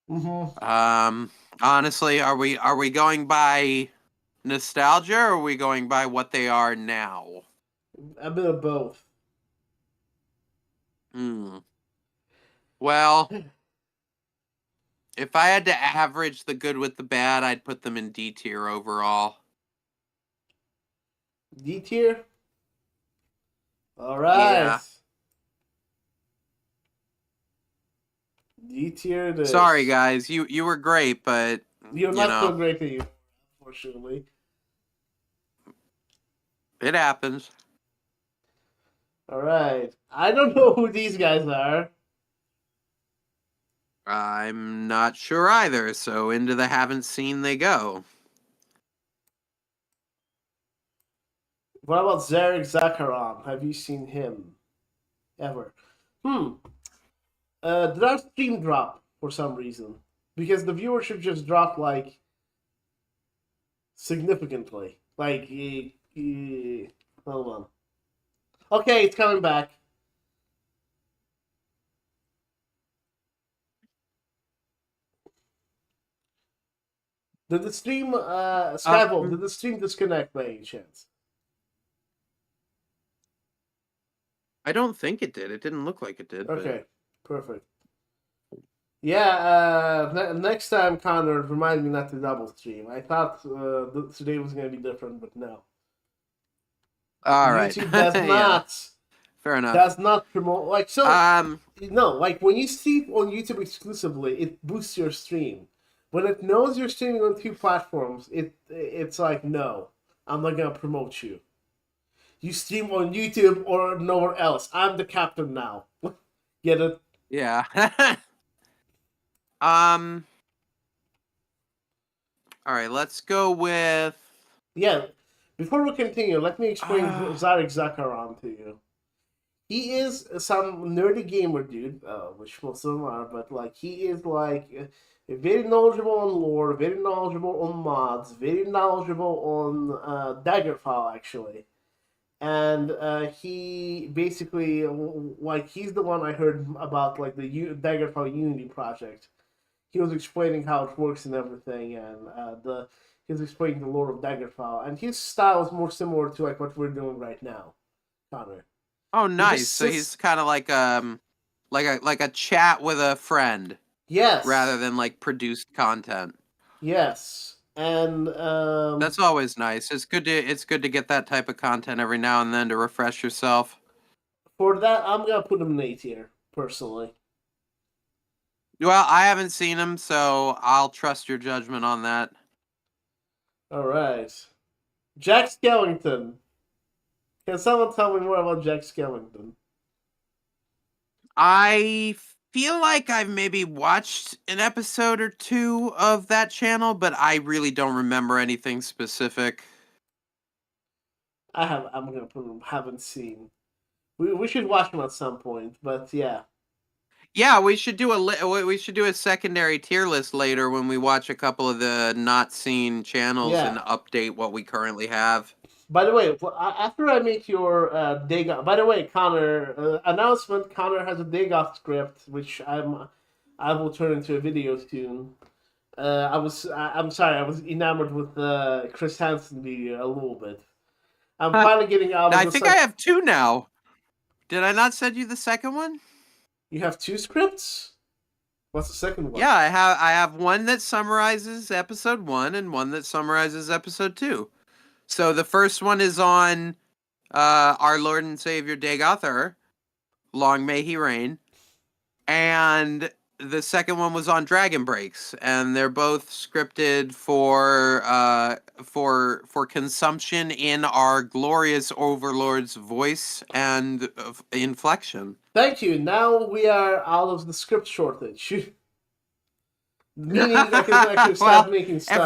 Mm-hmm. Honestly, are we going by nostalgia, or are we going by what they are now? A bit of both. Well, if I had to average the good with the bad, I'd put them in D tier overall. D tier? All right. Yeah. D tier it is. Sorry, guys. You were great, but you're not so great to you, unfortunately. It happens. All right. I don't know who these guys are. I'm not sure either, so into the haven't seen they go. What about Zaric Zakharon? Have you seen him? Ever? Did our stream drop for some reason? Because the viewership just dropped, like, significantly. Like, hold on. Okay, it's coming back. Did the stream, Skybolt, did the stream disconnect by any chance? I don't think it did. It didn't look like it did. Okay, perfect. Yeah, next time, Connor, remind me not to double stream. I thought today was going to be different, but no. All right. YouTube does Yeah, not fair enough. promote like so. No, like when you stream on YouTube exclusively, it boosts your stream. When it knows you're streaming on 2 platforms, it's like, no, I'm not gonna promote you. You stream on YouTube or nowhere else. I'm the captain now. Get it? Yeah. All right, let's go with. Yeah. Before we continue, let me explain Zaric Zakharon to you. He is some nerdy gamer dude, which most of them are, but like he is like very knowledgeable on lore, very knowledgeable on mods, very knowledgeable on Daggerfall actually, and he basically like he's the one I heard about like the Daggerfall Unity project. He was explaining how it works and everything, and he was explaining the lore of Daggerfall, and his style is more similar to like what we're doing right now, Connor. Oh, nice. So he's kind of like a chat with a friend. Yes. Rather than like produced content. Yes, and that's always nice. It's good to get that type of content every now and then to refresh yourself. For that, I'm gonna put him in A tier personally. Well, I haven't seen him, so I'll trust your judgment on that. All right, Jack Skellington. Can someone tell me more about Jack Skellington? I feel like I've maybe watched an episode or 2 of that channel, but I really don't remember anything specific. I'm gonna put him. Haven't seen. We should watch him at some point, but yeah. Yeah, we should do a secondary tier list later when we watch a couple of the not seen channels and update what we currently have. By the way, after I make your Dagoth, by the way, Connor, announcement: Connor has a Dagoth script, which I will turn into a video soon. I'm sorry, I was enamored with the Chris Hansen video a little bit. I'm finally getting out of. I think I have 2 now. Did I not send you the second one? You have 2 scripts? What's the second one? Yeah, I have one that summarizes episode 1 and one that summarizes episode 2. So the first one is on our Lord and Savior Dagoth, long may he reign, and the second one was on Dragon Breaks, and they're both scripted for consumption in our glorious overlord's voice and inflection. Thank you. Now we are out of the script shortage. Meaning I can actually start making stuff.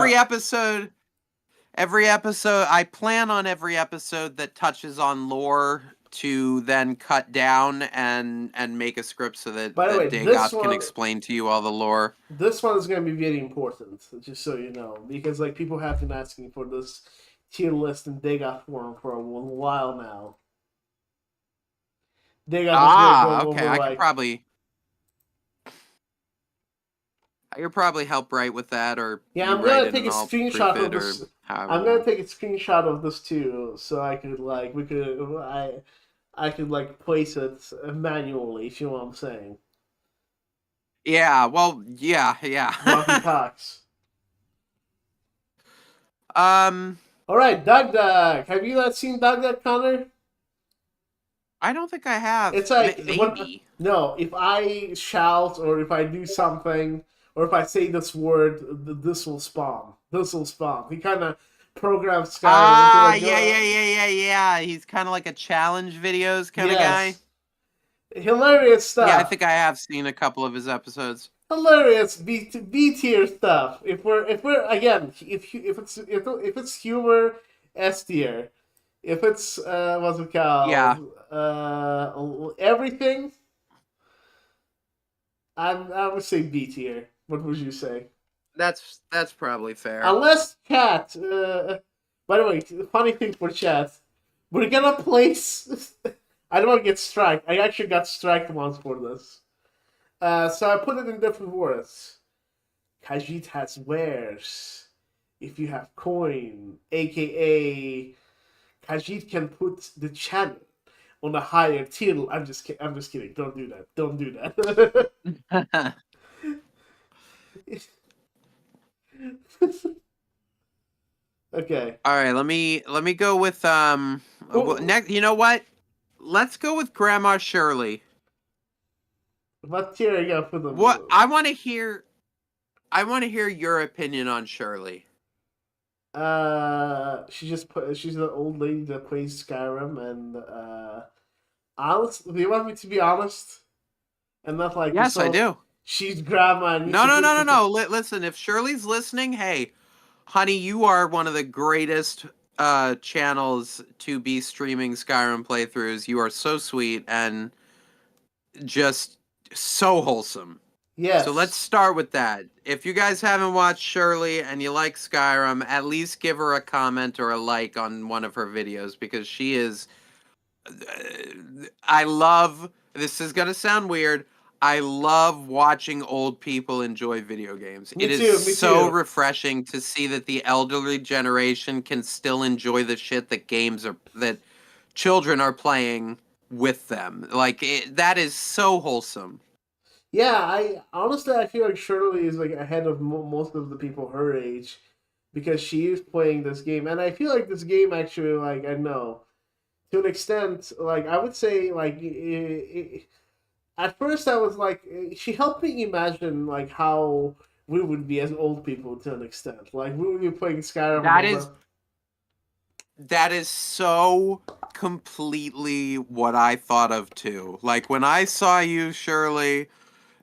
Every episode, I plan on every episode that touches on lore to then cut down and make a script so that Dagoth can explain to you all the lore. This one is going to be very important, just so you know, because like people have been asking for this tier list in Dagoth form for a while now. Dagoth okay. I could probably help write with that, or I'm gonna take a screenshot of this. I'm gonna take a screenshot of this too, so I could I could like place it manually. If you know what I'm saying. Yeah. Well. Yeah. Monkey talks. All right, Dug. Have you not seen Dug, Connor? I don't think I have. It's like maybe. No, if I shout or if I do something. Or if I say this word, this will spawn. This will spawn. He kind of programs Skyrim. Yeah. He's kind of like a challenge videos kind of guy. Hilarious stuff. Yeah, I think I have seen a couple of his episodes. Hilarious B tier stuff. If we're again, if it's humor, S tier. If it's what's it called? Yeah. Everything. I would say B tier. What would you say? That's probably fair. Unless chat. By the way, funny thing for chat, we're gonna place. I don't want to get striked. I actually got striked once for this. So I put it in different words. Khajiit has wares. If you have coin, aka Khajiit can put the channel on a higher tier. I'm just kidding. Don't do that. Don't do that. Okay. All right, let me go with next. You know what? Let's go with Grandma Shirley. What tier are you gonna put them? What I want to hear. I want to hear your opinion on Shirley. She's an old lady that plays Skyrim, and honest. Do you want me to be honest? And not like Yes, I do. she's grandma and No, no, no, no, no. Listen, if Shirley's listening, hey, honey, you are one of the greatest channels to be streaming Skyrim playthroughs. You are so sweet and just so wholesome. Yes. So let's start with that. If you guys haven't watched Shirley and you like Skyrim, at least give her a comment or a like on one of her videos because she is. I love. This is gonna sound weird. I love watching old people enjoy video games. Me It too, is me so too. refreshing to see that the elderly generation can still enjoy the shit that children are playing with them. Like that is so wholesome. Yeah, I feel like Shirley is like ahead of most of the people her age because she is playing this game, and I feel like this game actually, like, I know to an extent, like I would say, like at first I was like, she helped me imagine like how we would be as old people to an extent. Like we would be playing Skyrim. That is so completely what I thought of too. Like when I saw you, Shirley,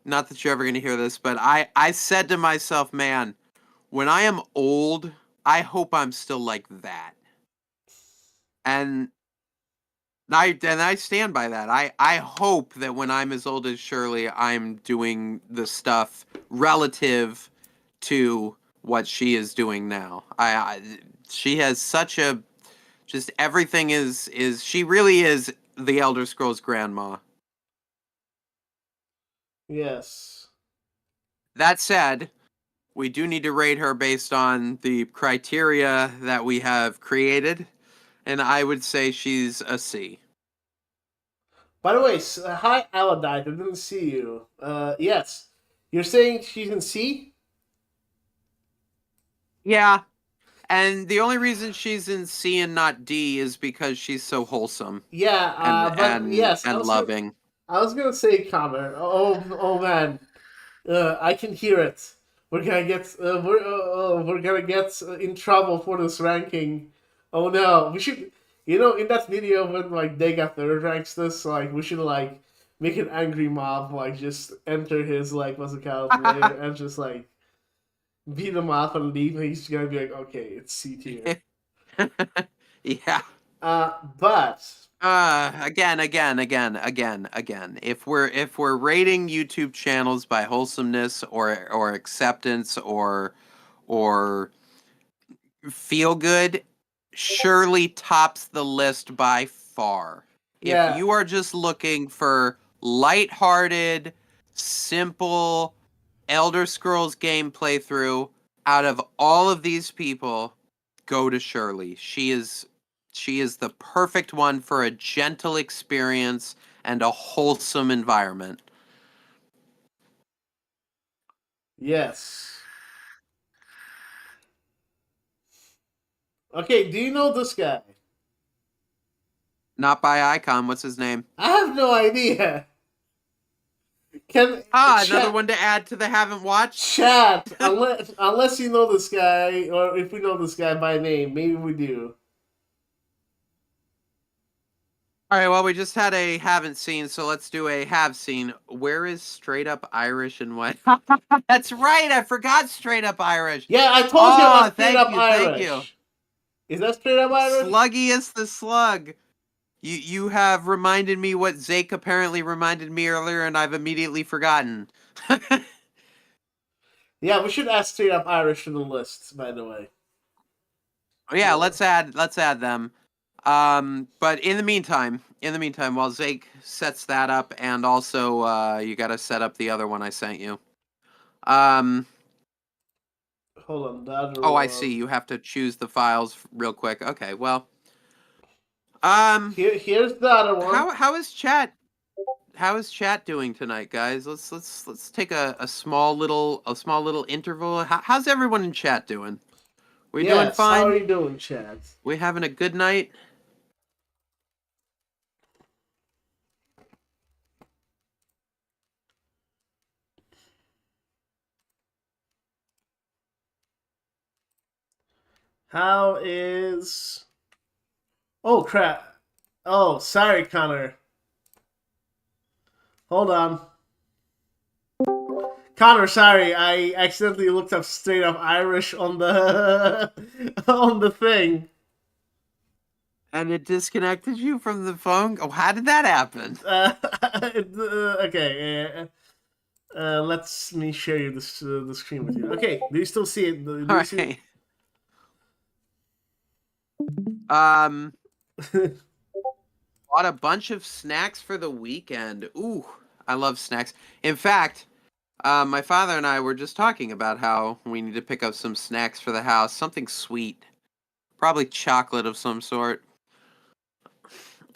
not that you're ever going to hear this, but I said to myself, man, when I am old, I hope I'm still like that. And I stand by that. I hope that when I'm as old as Shirley, I'm doing the stuff relative to what she is doing now. She has such a just everything is she really is the Elder Scrolls grandma. Yes. That said, we do need to rate her based on the criteria that we have created, and I would say she's a C. By the way, hi Aladite. I didn't see you. Yes, you're saying she's in C? Yeah, and the only reason she's in C and not D is because she's so wholesome Yeah, but yes, and loving. I was gonna say Connor. Oh man, I can hear it. We're gonna get in trouble for this ranking. Oh no, we should. You know, in that video when like they got third ranks this, like we should like make an angry mob, like just enter his like what's it called layer and just like beat him up and leave. And he's gonna be like, okay, it's C tier. Yeah. But again. If we're rating YouTube channels by wholesomeness or acceptance or feel good, Shirley tops the list by far. yeah, If you are just looking for lighthearted, simple Elder Scrolls game playthrough, out of all of these people, go to Shirley. She is the perfect one for a gentle experience and a wholesome environment. yes. Okay, do you know this guy? Not by icon. What's his name? I have no idea. Can Another one to add to the haven't watched. Chat, unless you know this guy, or if we know this guy by name, maybe we do. All right, well, we just had a haven't seen, so let's do a have seen. Where is straight up Irish and what? That's right, I forgot straight up Irish. Yeah, I told you about straight up Irish. Thank you. Is that straight up Irish? Sluggiest the slug. You have reminded me what Zake apparently reminded me earlier, and I've immediately forgotten. Yeah, we should add straight up Irish to the list, by the way. Yeah, let's add them. But in the meantime, while Zake sets that up, and also you got to set up the other one I sent you. Hold on, the other Oh, one. I see. You have to choose the files real quick. Okay, well. Here's the other one. How is chat? How is chat doing tonight, guys? Let's take a small little interval. How's everyone in chat doing? We doing fine? How are you doing, Chad? We having a good night? How is... Oh, crap. Oh, sorry, Connor. Hold on. Connor, sorry, I accidentally looked up straight up Irish on the on the thing. And it disconnected you from the phone? Oh, how did that happen? Okay. Let me share you this the screen with you. Okay, do you still see it? Do you see it? Bought a bunch of snacks for the weekend. Ooh, I love snacks. In fact, my father and I were just talking about how we need to pick up some snacks for the house. Something sweet. Probably chocolate of some sort.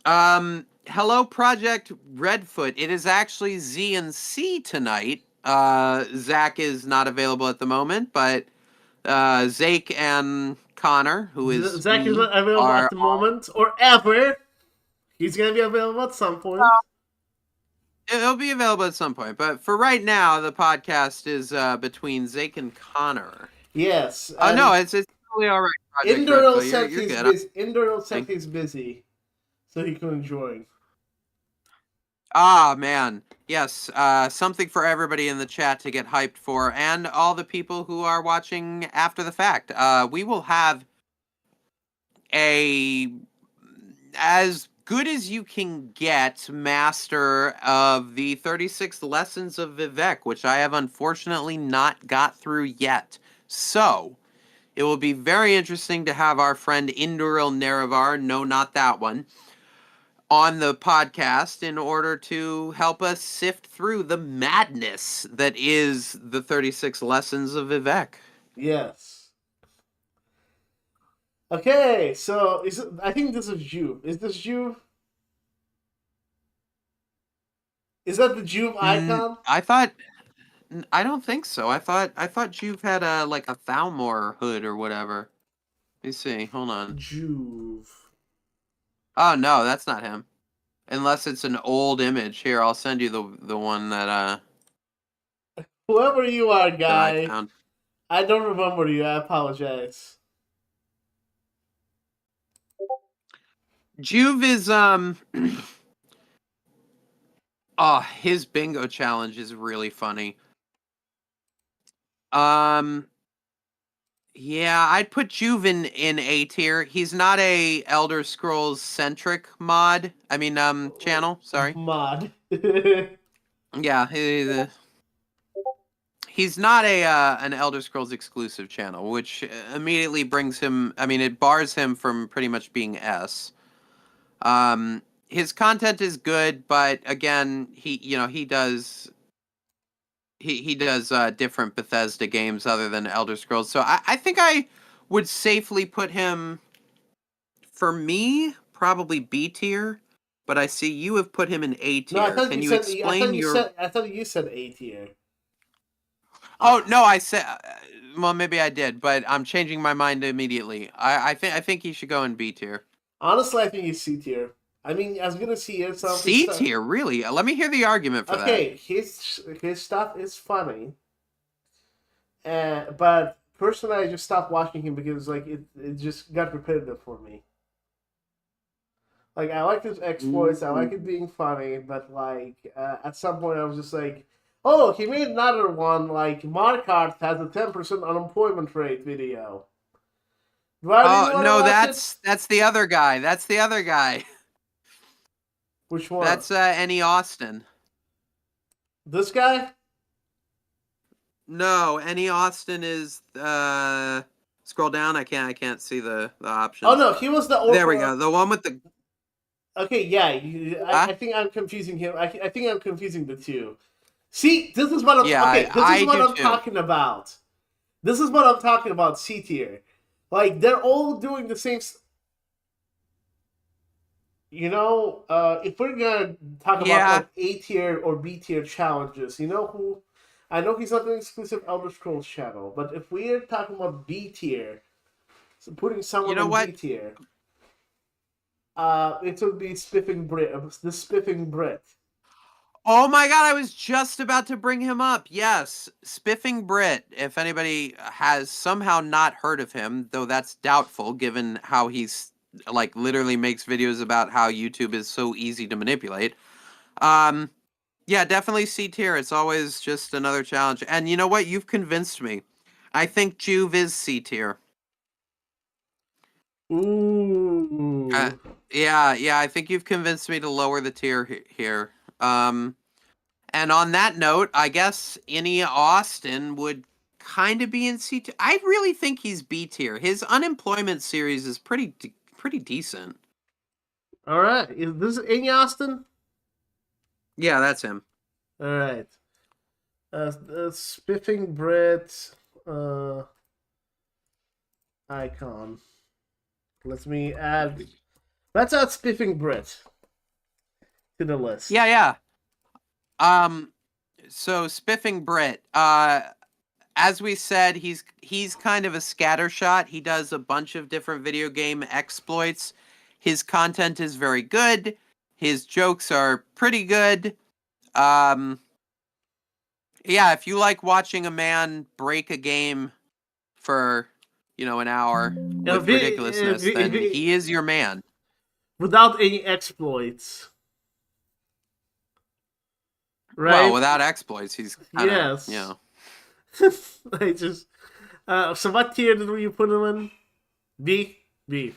Hello, Project Redfoot. It is actually Z and C tonight. Zach is not available at the moment, but Zake and Connor, who is Zach is not available at the moment or ever. He's gonna be available at some point. It'll be available at some point, but for right now, the podcast is between Zake and Connor. Yes. No, it's totally all right. Indoril said he's busy. Indoril said he's busy, so he couldn't join. Ah, man. Yes, something for everybody in the chat to get hyped for, and all the people who are watching after the fact. We will have a as good as you can get master of the 36 Lessons of Vivek, which I have unfortunately not got through yet. So, it will be very interesting to have our friend Indoril Nerivar, no, not that one, on the podcast in order to help us sift through the madness that is the 36 Lessons of Vivek. Yes. Okay, so I think this is Juve. Is this Juve? Is that the Juve icon? I don't think so. I thought Juve had a Thalmor hood or whatever. Let me see. Hold on. Juve. Oh no, that's not him. Unless it's an old image. Here, I'll send you the one that Whoever you are, guy. I found. I don't remember you. I apologize. Juve is oh, his bingo challenge is really funny. Yeah, I'd put Juven in A tier. He's not a Elder Scrolls centric mod. I mean, channel. Sorry. Mod. Yeah, he's not an Elder Scrolls exclusive channel, which immediately brings him. I mean, it bars him from pretty much being S. His content is good, but again, he does different Bethesda games other than Elder Scrolls. So I think I would safely put him, for me, probably B tier. But I see you have put him in A tier. No, Can you explain your? I thought you said A tier. Oh no, I said. Well, maybe I did, but I'm changing my mind immediately. I think he should go in B tier. Honestly, I think he's C tier. I mean, as good as he is, C tier, really? Let me hear the argument for that. Okay, his stuff is funny, but personally, I just stopped watching him because it just got repetitive for me. Like, I like his exploits, I like it being funny, but at some point I was just like, oh, he made another one, like Markart has a 10% unemployment rate video. Oh no, that's the other guy. That's the other guy. Which one? That's Annie Austin. This guy? No, Annie Austin is scroll down. I can't see the options. Oh no, he was the There we go. The one with the. Okay, yeah, I think I'm confusing him. I think I'm confusing the two. See, this is what I'm talking about. This is what I'm talking about, C tier. Like, they're all doing the same. If we're gonna talk about A tier or B tier challenges, you know who? I know he's not an exclusive Elder Scrolls channel, but if we're talking about B tier, So putting someone You know in what? B tier. It would be Spiffing Brit. The Spiffing Brit. Oh my god, I was just about to bring him up. Yes, Spiffing Brit. If anybody has somehow not heard of him, though that's doubtful given how he's like literally makes videos about how YouTube is so easy to manipulate. Um yeah, definitely C tier. It's always just another challenge. And you know what? You've convinced me. I think Juve is C tier. Uh, Ooh. yeah, I think you've convinced me to lower the tier here. And on that note, I guess any Austin would kind of be in C tier. I really think he's B tier. His unemployment series is pretty decent. All right. Is this Amy Austin? Yeah, that's him. All right. Spiffing Brit icon. Let's add Spiffing Brit to the list. Yeah. So Spiffing Brit. As we said, he's kind of a scattershot. He does a bunch of different video game exploits. His content is very good. His jokes are pretty good. Yeah, if you like watching a man break a game for, an hour with ridiculousness, then he is your man. Without any exploits. Right? Well, without exploits, he's kind of, Yes. I just so what tier did you put him in? B? B.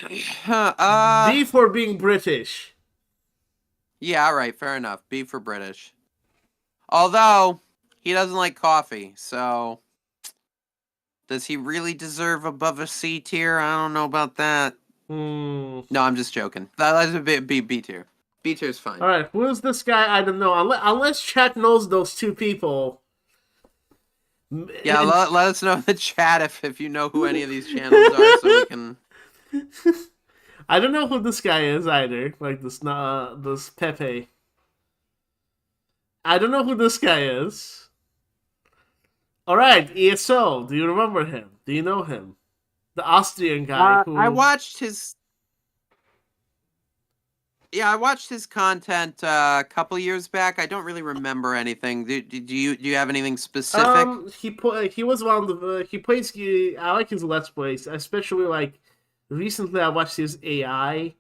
B for being British. Yeah, all right, fair enough. B for British. Although, he doesn't like coffee, so does he really deserve above a C tier? I don't know about that. No, I'm just joking. That's a bit B tier. B tier is fine. All right, who is this guy? I don't know. Unless Chat knows those two people. Yeah, let us know in the chat if you know who any of these channels are, so we can. I don't know who this guy is either. Like this Pepe. I don't know who this guy is. All right, ESO. Do you remember him? Do you know him? The Austrian guy who I watched his. Yeah, I watched his content a couple years back. I don't really remember anything. Do you have anything specific? He was one of the he plays. I like his Let's Plays, especially like recently. I watched his AI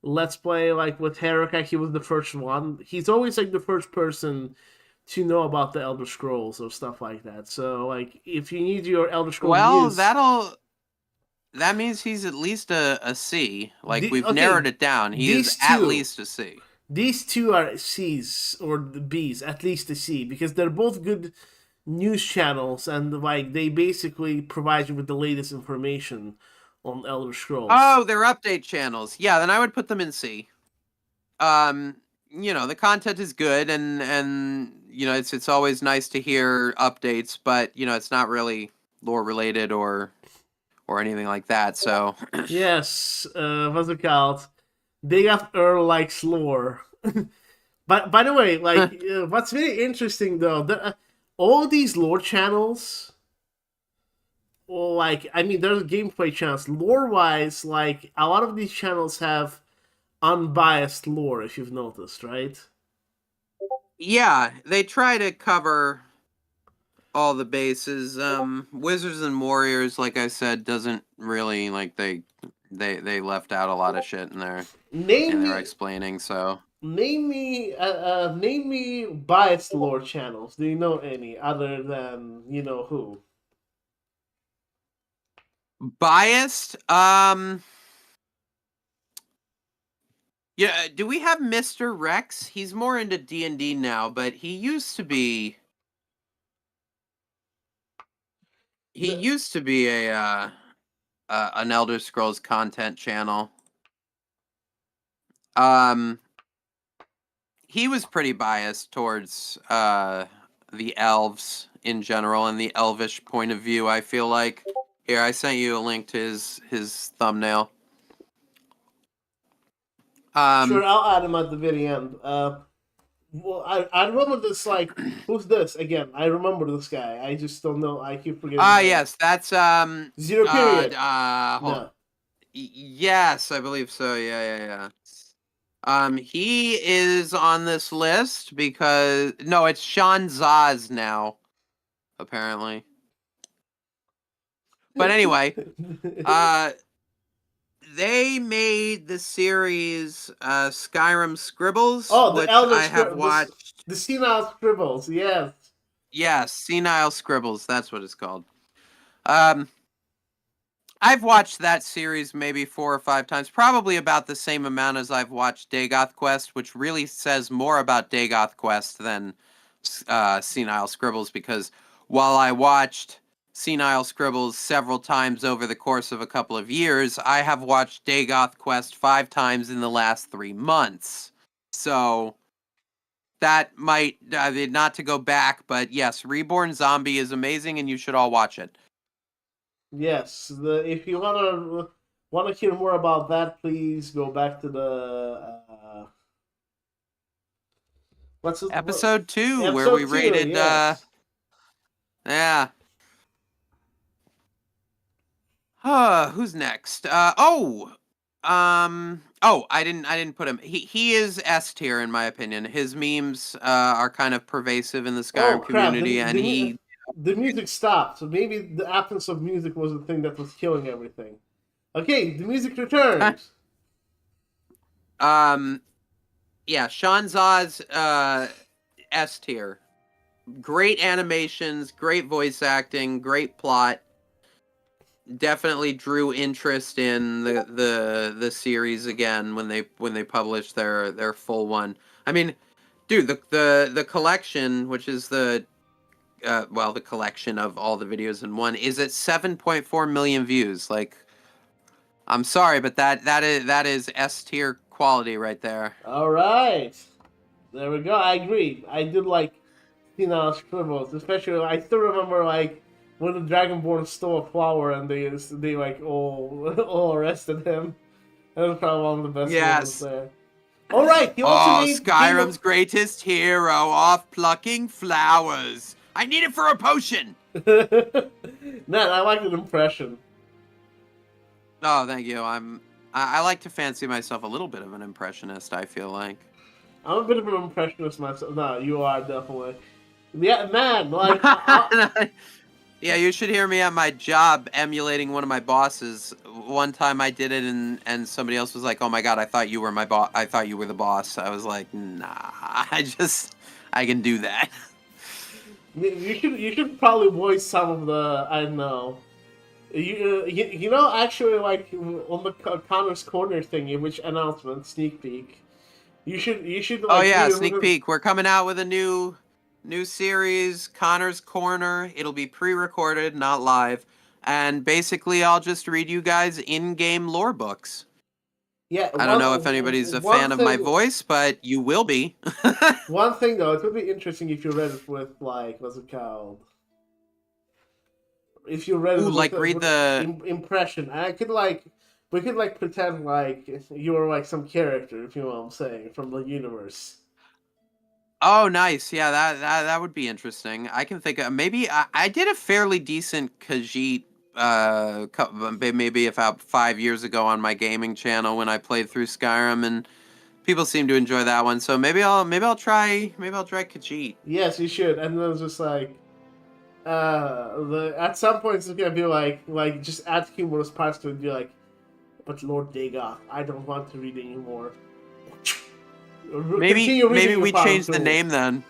Let's Play like with Haruka. He was the first one. He's always like the first person to know about the Elder Scrolls or stuff like that. So like if you need your Elder Scrolls news, that means he's at least a C. Like we've narrowed it down. He is at least a C. These two are C's or the B's, at least a C, because they're both good news channels and like they basically provide you with the latest information on Elder Scrolls. Oh, they're update channels. Yeah, then I would put them in C. The content is good and it's always nice to hear updates, but it's not really lore related or anything like that. So yes, what's it called? Big Up Earl likes lore. But by the way, like what's very interesting though, all these lore channels, like I mean, there's gameplay channels. Lore wise, like a lot of these channels have unbiased lore. If you've noticed, right? Yeah, they try to cover all the bases. Wizards and Warriors, like I said, doesn't really like they left out a lot of shit in there. They're explaining. So name me biased lore channels. Do you know any other than who? Biased? Yeah, do we have Mr. Rex? He's more into D&D now, but he used to be a an Elder Scrolls content channel. He was pretty biased towards the elves in general and the elvish point of view, I feel like. Here, I sent you a link to his thumbnail. Sure, I'll add him at the very end. Well, I remember this, like, who's this? Again, I remember this guy. I just don't know. I keep forgetting his name. Yes, that's Zero period. hold- yes, I believe so. Yeah. He is on this list because no, it's Sean Zaz now, apparently. But anyway, they made the series Skyrim Scribbles, which I have watched. The Senile Scribbles, yes. Yes, Senile Scribbles, that's what it's called. I've watched that series maybe 4 or 5 times, probably about the same amount as I've watched Dagoth Quest, which really says more about Dagoth Quest than Senile Scribbles, because while I watched Senile Scribbles several times over the course of a couple of years, I have watched Dagoth Quest 5 times in the last 3 months. So that might, not to go back, but yes, Reborn Zombie is amazing and you should all watch it. Yes, if you wanna hear more about that, please go back to the episode 2, where we rated yes. yeah. Who's next? I didn't put him. He is S tier in my opinion. His memes are kind of pervasive in the Skyrim community, and the music stopped. So maybe the absence of music was the thing that was killing everything. Okay, the music returns. Yeah, Sean Zaz, S tier. Great animations, great voice acting, great plot. Definitely drew interest in the series again when they published their full one. I mean, dude, the collection, which is the collection of all the videos in one, is at 7.4 million views. Like, I'm sorry, but that is S tier quality right there. All right, there we go. I agree. I did like Senile Scribbles, especially. I still remember like when the Dragonborn stole a flower and they like all arrested him. That was probably one of the best moments there. All right, you also made Skyrim's greatest hero off plucking flowers. I need it for a potion. Man, I like an impression. Oh, thank you. I like to fancy myself a little bit of an impressionist, I feel like. I'm a bit of an impressionist myself. No, you are definitely. Yeah, man, like... Yeah, you should hear me at my job emulating one of my bosses. One time I did it and somebody else was like, "Oh my god, I thought you were my boss. I thought you were the boss." I was like, "Nah, I can do that." You should probably voice some of the, I don't know. You know, actually, like on the Connor's Corner thingy, which announcement, sneak peek. You should like, oh yeah, sneak peek. We're coming out with a new series, Connor's Corner. It'll be pre-recorded, not live. And basically, I'll just read you guys in-game lore books. Yeah. I don't know if anybody's a fan of my voice, but you will be. One thing, though, it would be interesting if you read it with, like, what's it called? If you read it with the impression. We could, like, pretend like you were, like, some character, if you know what I'm saying, from the universe. Oh, nice. Yeah, that would be interesting. I can think of maybe I did a fairly decent Khajiit maybe about 5 years ago on my gaming channel when I played through Skyrim, and people seem to enjoy that one. So maybe I'll try Khajiit. Yes, you should. And then it's just like at some point it's gonna be like just add humorous parts to it and be like, but Lord Dagoth, I don't want to read anymore. Maybe we change the name then.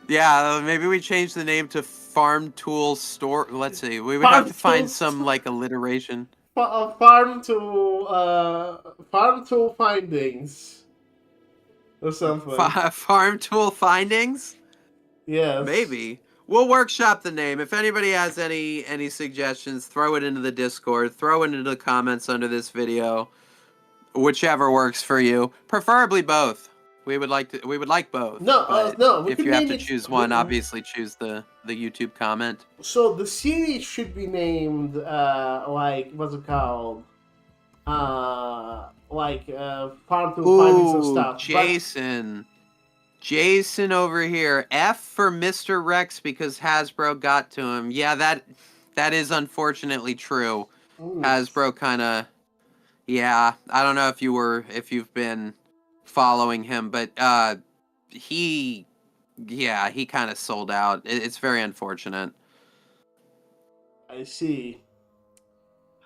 Yeah, maybe we change the name to Farm Tool Store. Let's see. We would have to find some like alliteration. Farm Tool Findings or something. Farm Tool Findings? Yes. Maybe. We'll workshop the name. If anybody has any suggestions, throw it into the Discord, throw it into the comments under this video. Whichever works for you. Preferably both. We would like both. No. If you have to choose one, obviously choose the YouTube comment. So the series should be named like what's it called? Farm Tool Findings and stuff. Jason over here. F for Mr. Rex because Hasbro got to him. Yeah, that is unfortunately true. Ooh. Hasbro kind of. Yeah, I don't know if you've been following him, but he kind of sold out. It's very unfortunate. I see.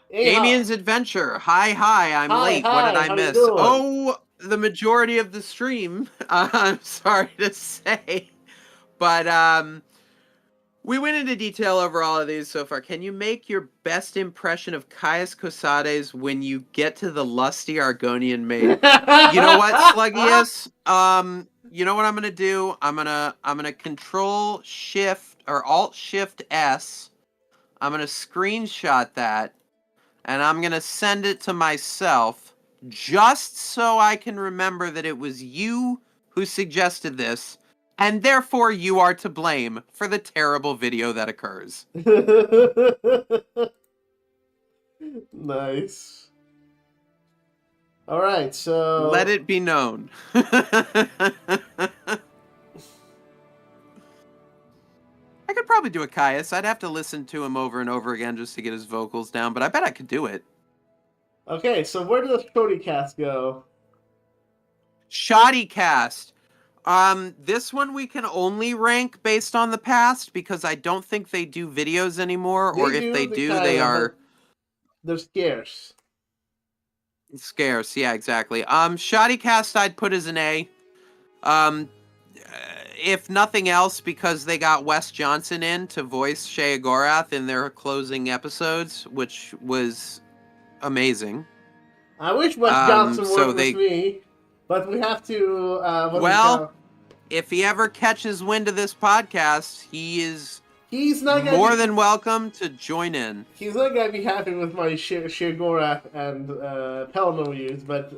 Hey, Damien's Adventure. Hi, I'm Hi, late. What did I how you miss? doing? Oh, the majority of the stream. I'm sorry to say, but we went into detail over all of these so far. Can you make your best impression of Caius Cosades when you get to the lusty Argonian maid? You know what, Sluggius? You know what I'm gonna do? I'm gonna Control Shift or Alt Shift S. I'm gonna screenshot that, and I'm gonna send it to myself, just so I can remember that it was you who suggested this. And therefore, you are to blame for the terrible video that occurs. Nice. All right, so Let it be known. I could probably do a Caius. I'd have to listen to him over and over again just to get his vocals down, but I bet I could do it. Okay, so where does ShortyCast go? ShortyCast. This one we can only rank based on the past because I don't think they do videos anymore, or if they do, they are... They're scarce. Scarce, yeah, exactly. ShortyCast I'd put as an A. If nothing else, because they got Wes Johnson in to voice Sheogorath in their closing episodes, which was amazing. I wish Wes Johnson worked with me, but we have to... if he ever catches wind of this podcast, he's not more than welcome to join in. He's not going to be happy with my Sheogorath and Pelno reviews, but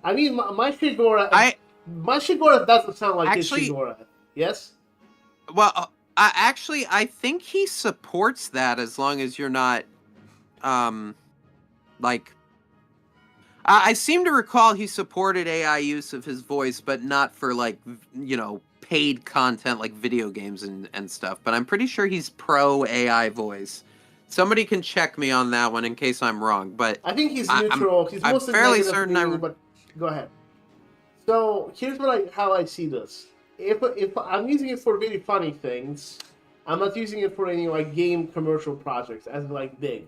I mean, my Sheogorath... My Sheogorath doesn't sound like his Sheogorath. Yes? Well, I think he supports that as long as you're not, like... I seem to recall he supported AI use of his voice, but not for, like, paid content like video games and stuff. But I'm pretty sure he's pro AI voice. Somebody can check me on that one in case I'm wrong. But I think he's neutral. He's mostly fairly certain. But go ahead. So here's how I see this. If I'm using it for really funny things, I'm not using it for any like game commercial projects as like big.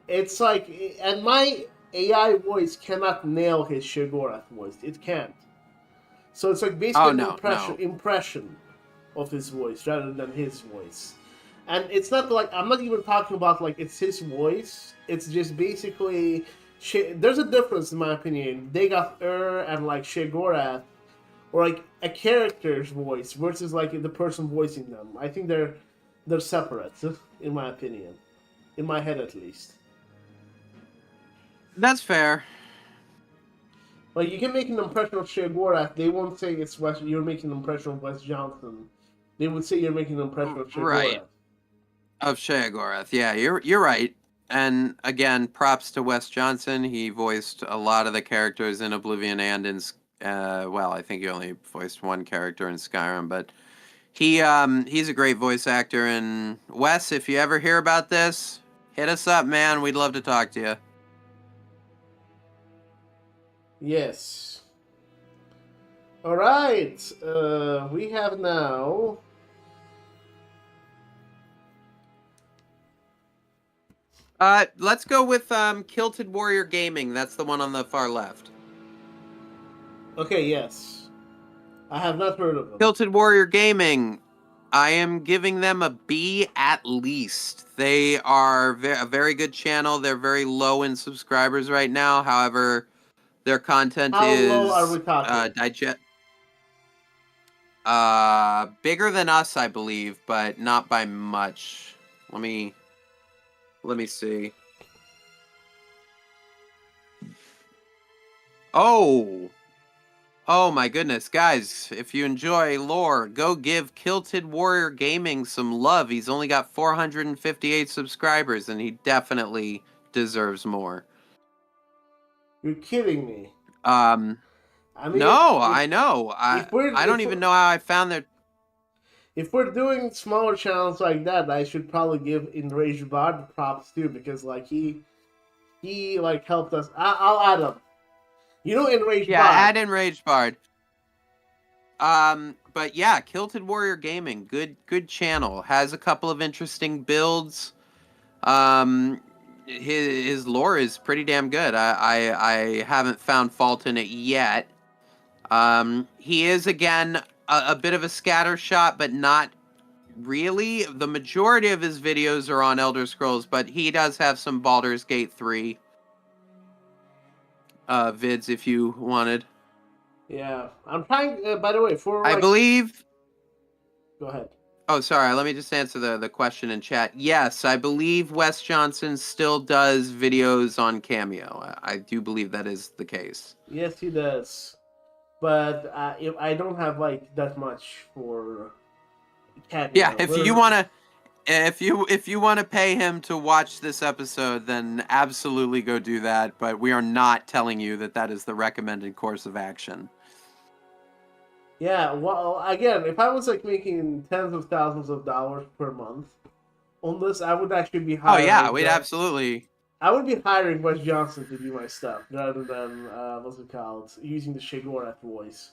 It's like, and my AI voice cannot nail his Sheogorath voice. It can't. So it's like basically an impression of his voice rather than his voice. And it's not like, I'm not even talking about like it's his voice. It's just basically, there's a difference in my opinion. They got and like Sheogorath, or like a character's voice versus like the person voicing them. I think they're separate, in my opinion. In my head at least. That's fair. Like, you can make an impression of Sheogorath, they won't say it's you're making an impression of Wes Johnson. They would say you're making an impression of Sheogorath. Right. Of Sheogorath, yeah, you're right. And again, props to Wes Johnson. He voiced a lot of the characters in Oblivion and in, I think he only voiced one character in Skyrim, but he's a great voice actor. And Wes, if you ever hear about this, hit us up, man. We'd love to talk to you. Yes. All right. We have now. Let's go with Kilted Warrior Gaming. That's the one on the far left. Okay. Yes. I have not heard of them. Kilted Warrior Gaming. I am giving them a B at least. They are a very good channel. They're very low in subscribers right now. However, their content is low are we talking? Bigger than us, I believe, but not by much. Let me see. Oh my goodness, guys, if you enjoy lore, go give Kilted Warrior Gaming some love. He's only got 458 subscribers, and he definitely deserves more. You're kidding me. I mean, No, I know. I don't if even know how I found their. if we're doing smaller channels like that, I should probably give Enraged Bard props too, because like he like helped us. I'll add him. You know Enraged Yeah, Bard. add in Rage Bard. But yeah, Kilted Warrior Gaming, good channel. Has a couple of interesting builds. His lore is pretty damn good. I haven't found fault in it yet. He is again a bit of a scatter shot, but not really. The majority of his videos are on Elder Scrolls, but he does have some Baldur's Gate 3 vids if you wanted. Yeah, I'm trying. By the way, for I believe. Go ahead. Oh, sorry. Let me just answer the question in chat. Yes, I believe Wes Johnson still does videos on Cameo. I do believe that is the case. Yes, he does, but I don't have like that much for Cameo. Yeah, if you wanna pay him to watch this episode, then absolutely go do that. But we are not telling you that is the recommended course of action. Yeah, well, again, if I was like making tens of thousands of dollars per month on this, I would actually be hiring. Oh yeah, we'd absolutely. I would be hiring Wes Johnson to do my stuff rather than what's it called, using the Shigorath voice.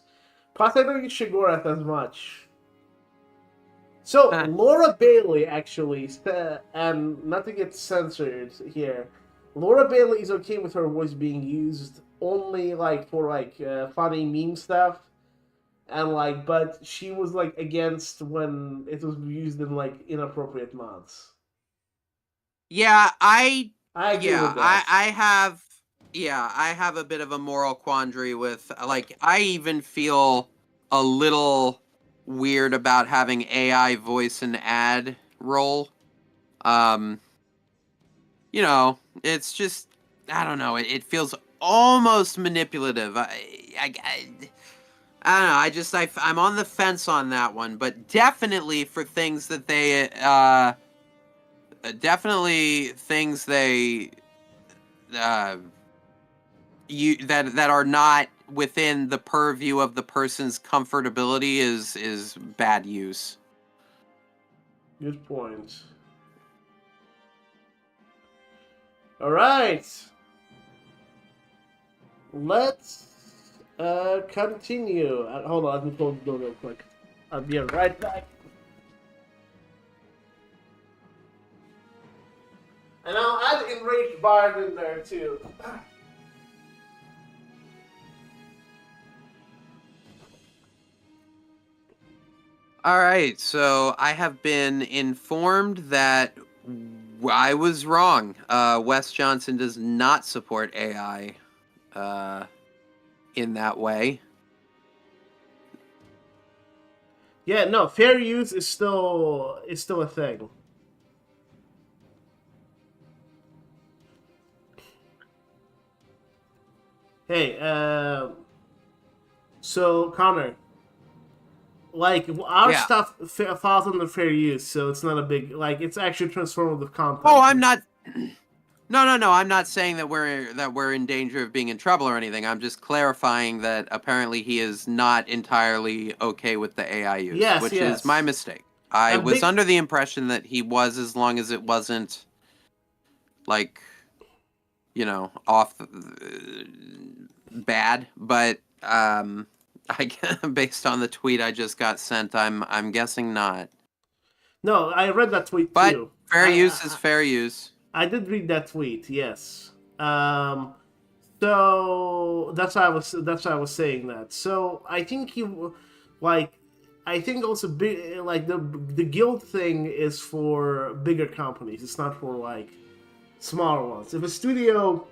Plus, I don't use Shigorath as much. So Laura Bailey actually, and not to get censored here, Laura Bailey is okay with her voice being used only like for like funny meme stuff. And like, but she was like against when it was used in like inappropriate mods. Yeah, I agree with that. I have a bit of a moral quandary with like I even feel a little weird about having AI voice an ad role. You know, it's just I don't know. It feels almost manipulative. I don't know. I'm on the fence on that one, but definitely for things that they, that are not within the purview of the person's comfortability is bad use. Good point. All right, let's continue. Hold on, let me close the door real quick. I'll be right back. And I'll add Enraged Bard in there too. All right, so I have been informed that I was wrong. Wes Johnson does not support AI in that way. Yeah, no, fair use is still a thing. Hey, so Connor, like our stuff falls under fair use, so it's not a big like it's actually transformative content. Oh, I'm not. No. I'm not saying that we're in danger of being in trouble or anything. I'm just clarifying that apparently he is not entirely okay with the AI use, which is my mistake. I was under the impression that he was, as long as it wasn't like, you know, off bad. But based on the tweet I just got sent, I'm guessing not. No, I read that tweet but too. Fair use is fair use. I did read that tweet, yes. So that's why I was saying that. So I think I think also like the guild thing is for bigger companies. It's not for like smaller ones. If a studio,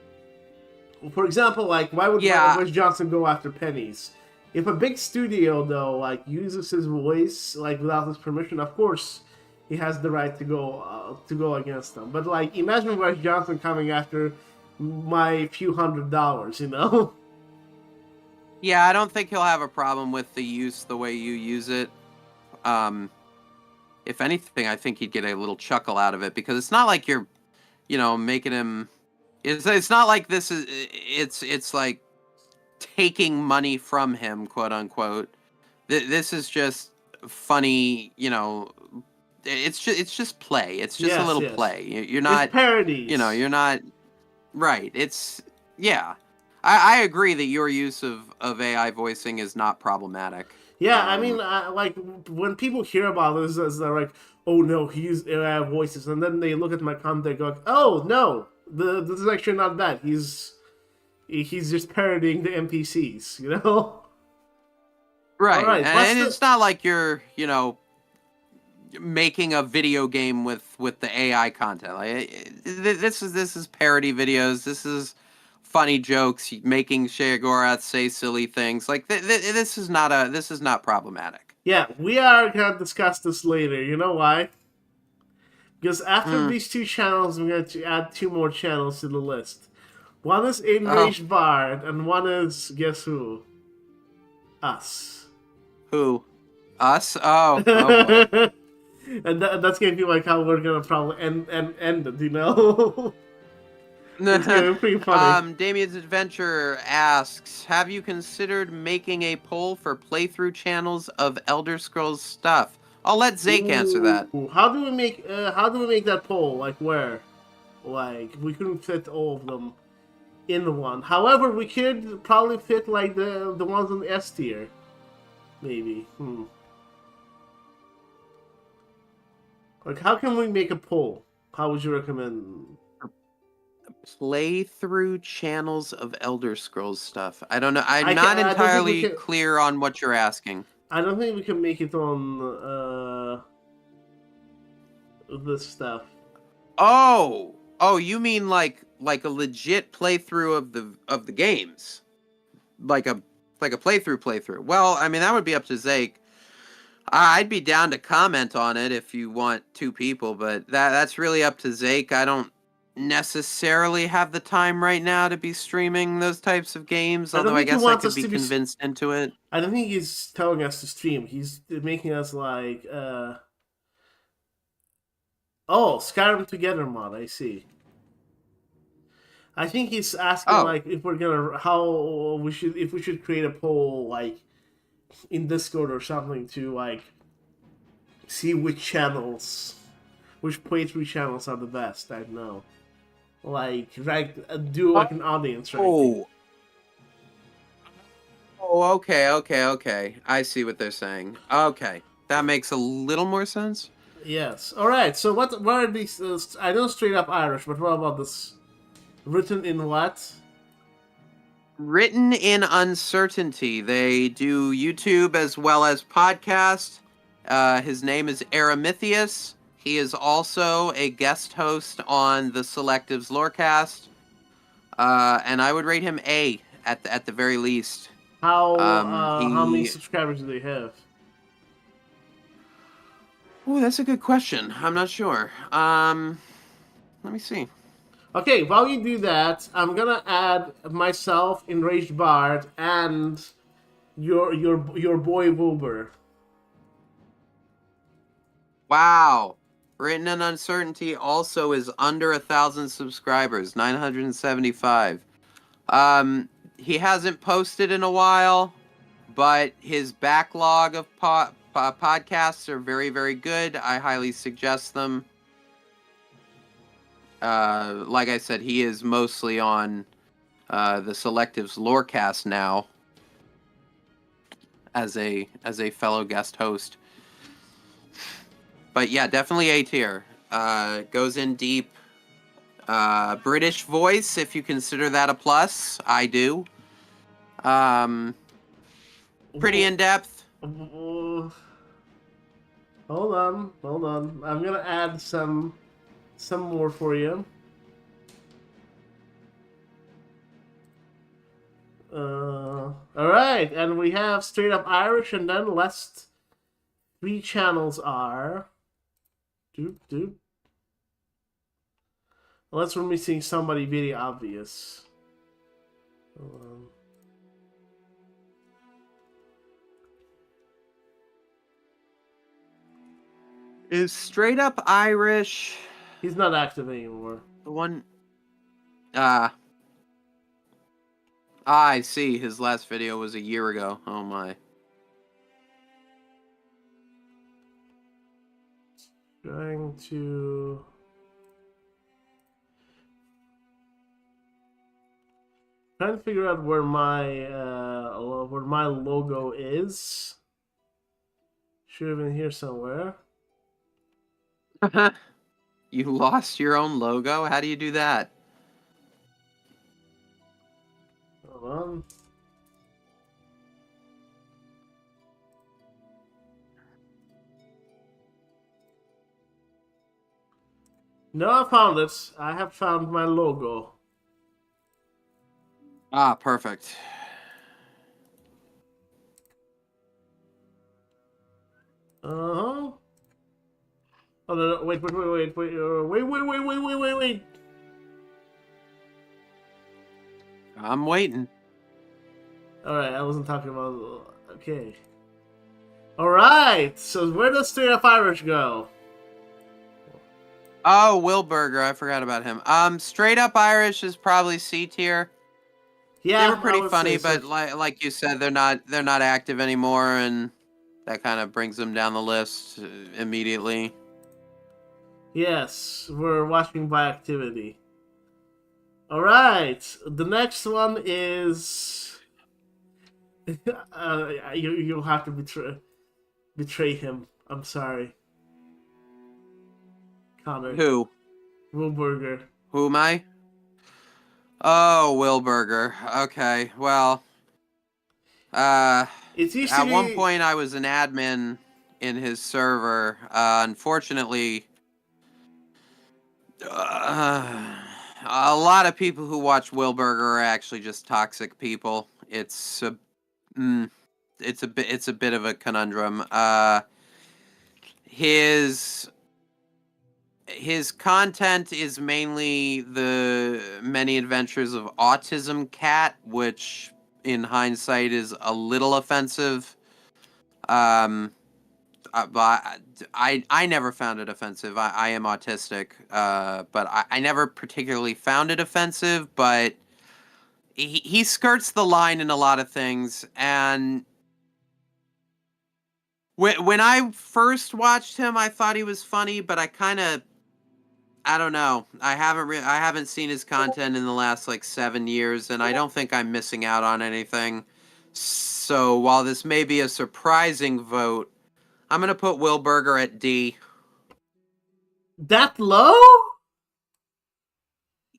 for example, like why would Wes Johnson go after pennies? If a big studio though like uses his voice like without his permission, of course he has the right to go against them. But like, imagine Wes Johnson coming after my few $100s, you know? Yeah, I don't think he'll have a problem with the use the way you use it. If anything, I think he'd get a little chuckle out of it because it's not like you're, you know, making him. It's not like this is. It's like taking money from him, quote unquote. This is just funny, it's just play. It's just a little play. You're not it's parodies. You're not right. It's I agree that your use of AI voicing is not problematic. Yeah, I mean, like when people hear about this, they're like, "Oh no, he used AI voices," and then they look at my content, and go, "Oh no, this is actually not that. He's just parodying the NPCs, you know." Right, and it's not like you're, making a video game with the AI content. Like this is parody videos. This is funny jokes, making Sheogorath say silly things. Like this is not problematic. Yeah, we are gonna discuss this later. You know why? Because after these two channels, I'm going to add 2 more channels to the list. One is Enraged Bard, and one is, guess who? Us. Who? Us? Oh boy. And that's going to be like how we're going to probably end it, you know? It's going to be pretty funny. Damien's Adventure asks, have you considered making a poll for playthrough channels of Elder Scrolls stuff? I'll let Zake answer that. How do we make that poll? Like where? Like we couldn't fit all of them in one. However, we could probably fit like the ones on S tier. Maybe. Like how can we make a poll? How would you recommend? Playthrough channels of Elder Scrolls stuff. I don't know. I'm not entirely clear on what you're asking. I don't think we can make it on this stuff. Oh, you mean like a legit playthrough of the games, like a playthrough. Well, I mean that would be up to Zake. I'd be down to comment on it if you want 2 people, but that's really up to Zake. I don't necessarily have the time right now to be streaming those types of games, although I guess I could be convinced into it. I don't think he's telling us to stream. He's making us like Skyrim Together mod, I see. I think he's asking like if we're gonna if we should create a poll like in Discord or something to like see which playthrough channels are the best. I don't know. Like do like an audience ranking. Oh, okay. I see what they're saying. Okay, that makes a little more sense. Yes. All right. So what are these? I know straight up Irish, but what about this? Written in what? Written in Uncertainty. They do YouTube as well as podcast. His name is Aramithius. He is also a guest host on the Selectives Lorecast. And I would rate him A at the very least. How many subscribers do they have? Oh, that's a good question. I'm not sure. Let me see. Okay, while you do that, I'm gonna add myself, Enraged Bard, and your boy Wilbur. Wow. Written in Uncertainty also is under 1,000 subscribers, 975. He hasn't posted in a while, but his backlog of podcasts are very, very good. I highly suggest them. Like I said, he is mostly on the Selectives Lorecast now as a fellow guest host. But yeah, definitely A tier. Goes in deep. British voice, if you consider that a plus. I do. Pretty in-depth. Hold on. I'm gonna add some more for you. Alright, and we have straight up Irish, and then last 3 channels are... Unless we're missing somebody very obvious. Is straight up Irish... He's not active anymore. The one... Ah, I see. His last video was a year ago. Oh my. Trying to figure out where my logo is. Should have been here somewhere. You lost your own logo? How do you do that? Hold on. No, I found it. I have found my logo. Ah, perfect. Uh-huh. Oh, no, wait. I'm waiting. Alright, I wasn't talking about... Okay. Alright, so where does Straight Up Irish go? Oh, Will Burger. I forgot about him. Straight Up Irish is probably C tier. Yeah, They were pretty I would funny, say but so. like you said, they're not active anymore, and that kind of brings them down the list immediately. Yes, we're watching by activity. Alright, the next one is... you'll have to betray him. I'm sorry. Connor. Who? Wilburger. Who am I? Oh, Will Burger. Okay, well, It used at to one be... point I was an admin in his server. Unfortunately, a lot of people who watch Will Burger are actually just toxic people. It's a bit of a conundrum. His content is mainly the many adventures of Autism Cat, which in hindsight is a little offensive. But I never found it offensive. I am autistic, but I never particularly found it offensive. But he skirts the line in a lot of things, and when I first watched him, I thought he was funny, but I don't know. I haven't seen his content in the last like 7 years, and I don't think I'm missing out on anything. So while this may be a surprising vote, I'm gonna put Will Burger at D. That low?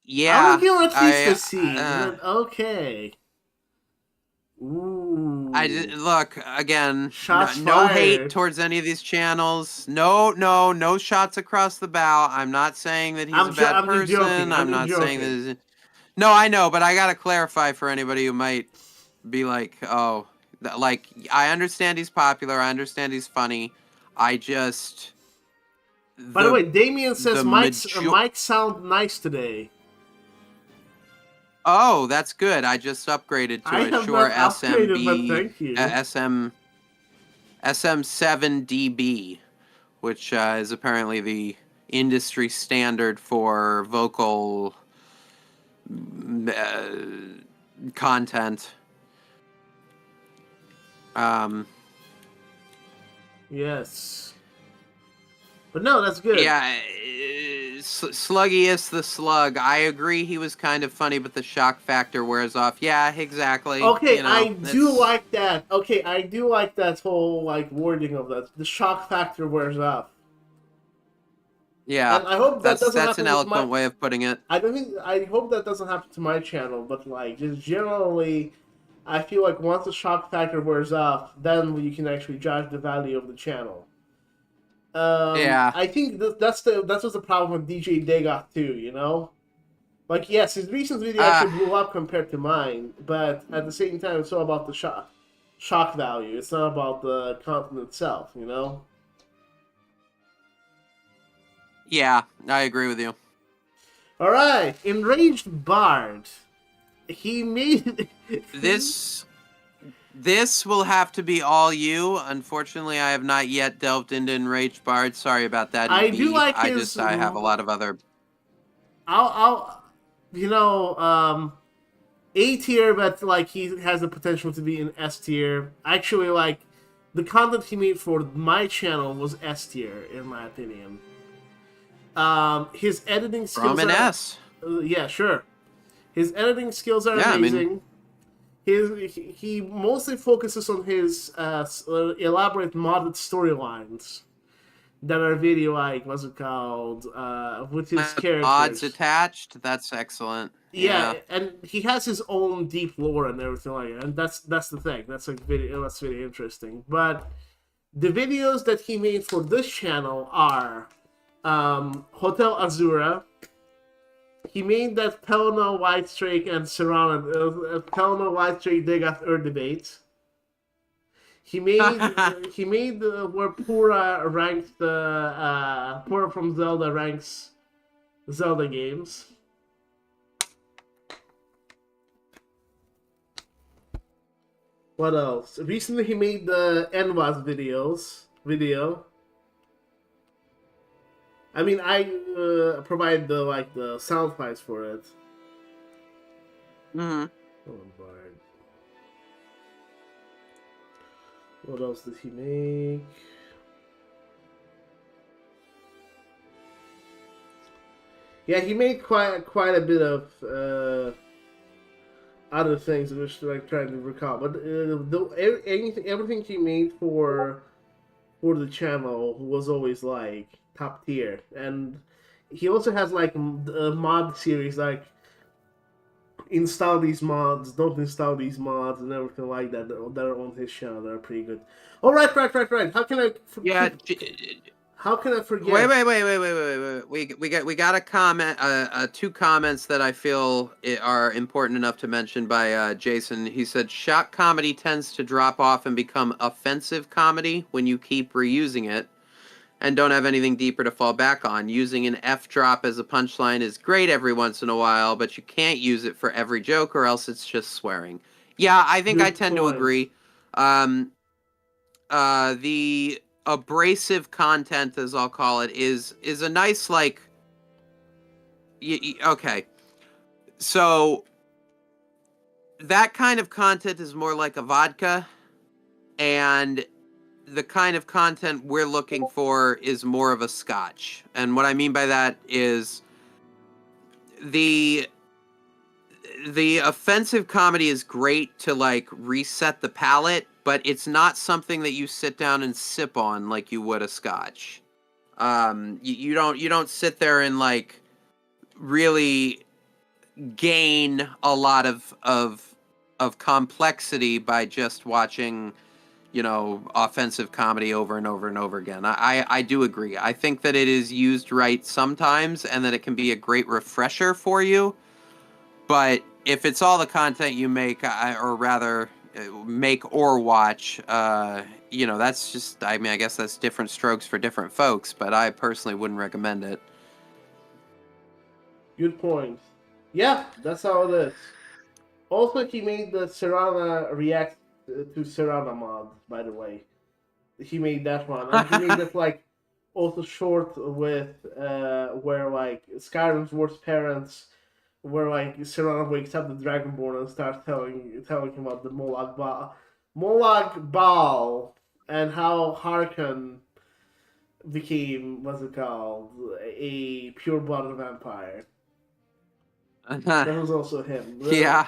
Yeah, I would give him at least a C, but okay. Ooh. Look again. Shots No hate fired. towards any of these channels. No shots across the bow. I'm not saying that he's a bad person. Joking. I'm not saying that. No, I know, but I gotta clarify for anybody who might be like, oh, like I understand he's popular. I understand he's funny. I just. By the way, Damien says Mike sound nice today. Oh, that's good. I just upgraded to it. Sure, SM7DB, which is apparently the industry standard for vocal content. Yes. But no, that's good. Yeah, Sluggiest the Slug. I agree he was kind of funny, but the shock factor wears off. Yeah, exactly. Okay, you know, I do like that. Okay, I do like that whole like wording of that. The shock factor wears off. Yeah, and I hope that doesn't that's an eloquent way of putting it. I hope that doesn't happen to my channel, but like just generally, I feel like once the shock factor wears off, then you can actually judge the value of the channel. Yeah, I think that's what's the problem with DJ Dagoth too. You know, like yes, his recent video actually blew up compared to mine, but at the same time, it's all about the shock value. It's not about the content itself. You know. Yeah, I agree with you. All right, Enraged Bard. He made This will have to be all you. Unfortunately, I have not yet delved into Enraged Bard. Sorry about that. I do like I his... have a lot of other... I'll you know, A tier, but like he has the potential to be in S tier. Actually, like the content he made for my channel was S tier in my opinion. His editing From skills an are S. yeah, sure. His editing skills are Yeah, I amazing. mean, He mostly focuses on his elaborate modded storylines that are video like what's it called with his odds characters. attached. That's excellent. Yeah, Yeah. and he has his own deep lore and everything like that. And that's the thing. That's like video. That's really interesting. But the videos that he made for this channel are Hotel Azura. He made that Pelno White Strake and Serrano Pelno White Strake they got debate. He made where Pura ranks the Pura from Zelda ranks Zelda games. What else? Recently he made the Envas video. I mean, I provide the sound files for it. Mm-hmm. Oh, Bard. What else did he make? Yeah, he made quite a bit of other things, which like trying to recall. But everything he made for the channel was always like top tier, and he also has like a mod series like install these mods, don't install these mods, and everything like that that are on his channel. That are pretty good. All right. How can I? Yeah. How can I forget? Wait. We got a comment, two comments that I feel are important enough to mention by Jason. He said, "Shock comedy tends to drop off and become offensive comedy when you keep reusing it, and don't have anything deeper to fall back on. Using an F drop as a punchline is great every once in a while, but you can't use it for every joke, or else it's just swearing." Yeah, I think I Good tend to point. agree. The abrasive content, as I'll call it, is a nice like. Okay, so that kind of content is more like a vodka, and the kind of content we're looking for is more of a scotch. And what I mean by that is the offensive comedy is great to like reset the palate, but it's not something that you sit down and sip on like you would a scotch. You don't sit there and like really gain a lot of complexity by just watching, offensive comedy over and over and over again. I do agree. I think that it is used right sometimes and that it can be a great refresher for you. But if it's all the content you make, or rather make or watch, that's just, I mean, I guess that's different strokes for different folks, but I personally wouldn't recommend it. Good point. Yeah, that's how it is. Also, he made the Serrana react to Serrana mod, by the way. He made that one. And he made that, like, also short with, where, like, Skyrim's worst parents, where, like, Serrana wakes up the Dragonborn and starts telling him about the Molag Bal, and how Harkon became, what's it called, a pure-blooded vampire. That was also him. Yeah.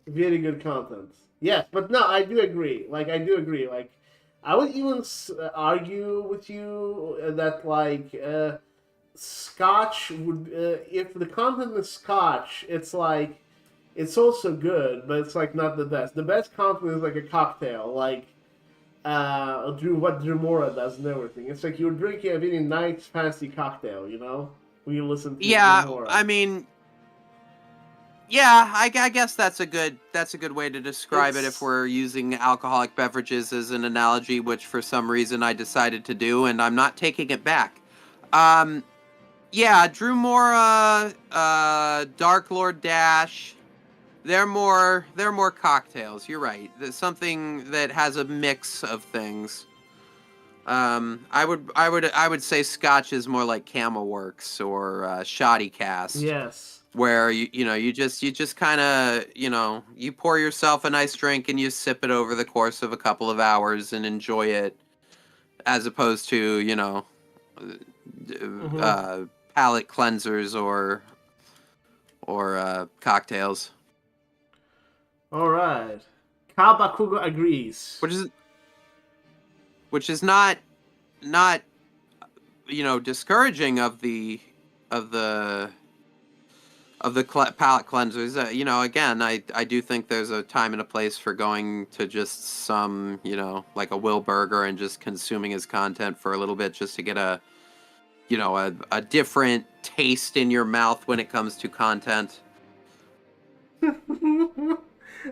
Very good content. Yes, but no, I do agree. Like, I would even argue with you that, like, Scotch would, if the content is Scotch, it's like, it's also good, but it's like not the best. The best content is like a cocktail, like, what Drewmora does and everything. It's like you're drinking a really nice, fancy cocktail, when you listen to Drewmora. I mean, yeah, I guess that's a good way to describe it if we're using alcoholic beverages as an analogy, which for some reason I decided to do, and I'm not taking it back. Yeah, Drewmora, Dark Lord Dash, they're more cocktails. You're right. There's something that has a mix of things. I would say Scotch is more like Camelworks or ShortyCast. Yes. Where you just kind of you pour yourself a nice drink and you sip it over the course of a couple of hours and enjoy it, as opposed to palate cleansers or cocktails. All right. Kabakuga agrees. Which is not discouraging of the palate cleansers. Again, I do think there's a time and a place for going to just some, like a Will Burger and just consuming his content for a little bit just to get a different taste in your mouth when it comes to content.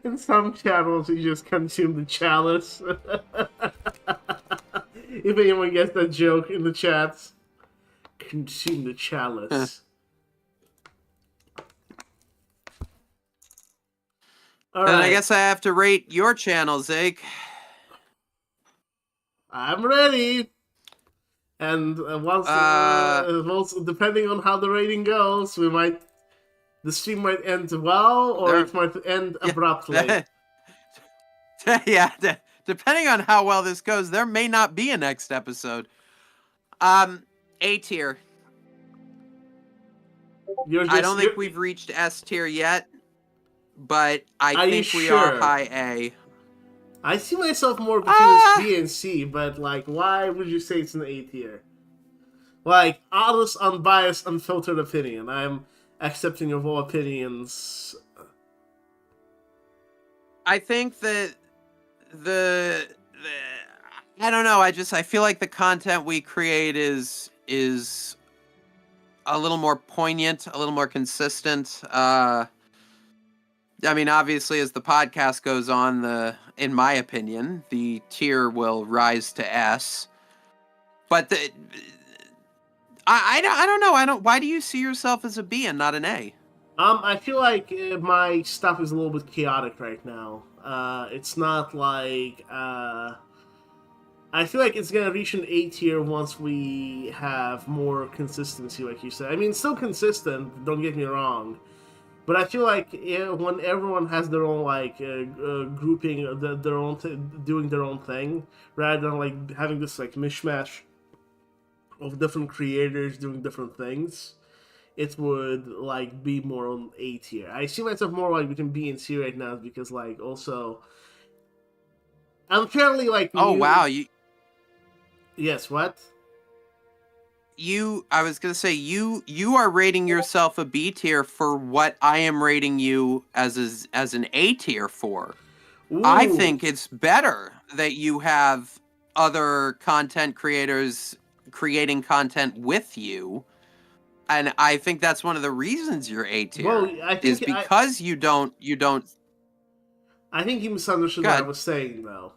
In some channels, you just consume the chalice. If anyone gets that joke in the chats, consume the chalice. All right. I guess I have to rate your channel, Zake. I'm ready. And once, depending on how the rating goes, the stream might end well, or it might end abruptly. Yeah, depending on how well this goes, there may not be a next episode. A tier. I don't think we've reached S tier yet, but I think we are high A. I see myself more between B and C, but why would you say it's an A tier? Honest, unbiased, unfiltered opinion. I'm accepting of all opinions. I think that I don't know. I feel like the content we create is a little more poignant, a little more consistent. Obviously, as the podcast goes on, in my opinion, the tier will rise to S. But I don't know. Why do you see yourself as a B and not an A? I feel like my stuff is a little bit chaotic right now. It's not like I feel like it's gonna reach an A tier once we have more consistency, like you said. It's still consistent. Don't get me wrong. But I feel like when everyone has their own grouping, doing their own thing, rather than having this mishmash of different creators doing different things, it would be more on A tier. I see myself more between B and C right now because also I'm fairly oh new. Wow, Yes, what? I was gonna say you are rating yourself a B tier for what I am rating you as an A tier for. Ooh. I think it's better that you have other content creators creating content with you, and I think that's one of the reasons you're A tier. Well, I think is because you don't. I think you misunderstood what I was saying, though.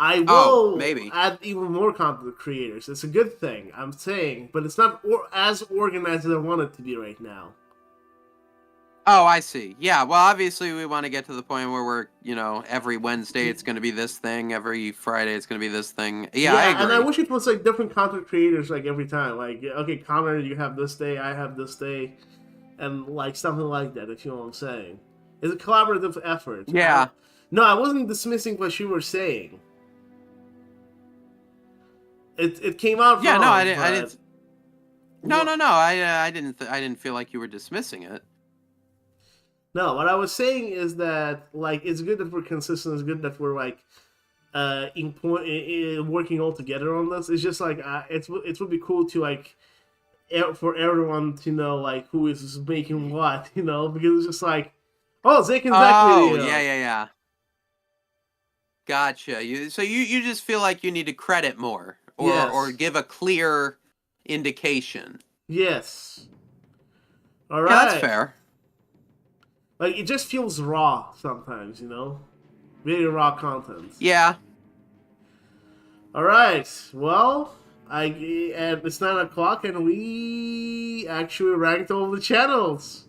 I will maybe add even more content creators. It's a good thing, I'm saying, but it's not as organized as I want it to be right now. Oh, I see. Yeah, well, obviously we want to get to the point where we're, every Wednesday it's going to be this thing, every Friday it's going to be this thing. Yeah, I agree. And I wish it was different content creators every time. Okay, Connor, you have this day, I have this day, and something like that, if you know what I'm saying. It's a collaborative effort. Yeah. No, I wasn't dismissing what you were saying. It came out. Yeah, wrong, no, I didn't. No. I didn't feel like you were dismissing it. No, what I was saying is that it's good that we're consistent. It's good that we're working all together on this. It's just it would be cool to for everyone to know who is making what, because it's just oh, Zake and Zach video. Yeah. Gotcha. You just feel like you need to credit more. Or give a clear indication. Yes. All right. Yeah, that's fair. It just feels raw sometimes, Very raw content. Yeah. All right. Well, and it's 9 o'clock, and we actually ranked all the channels.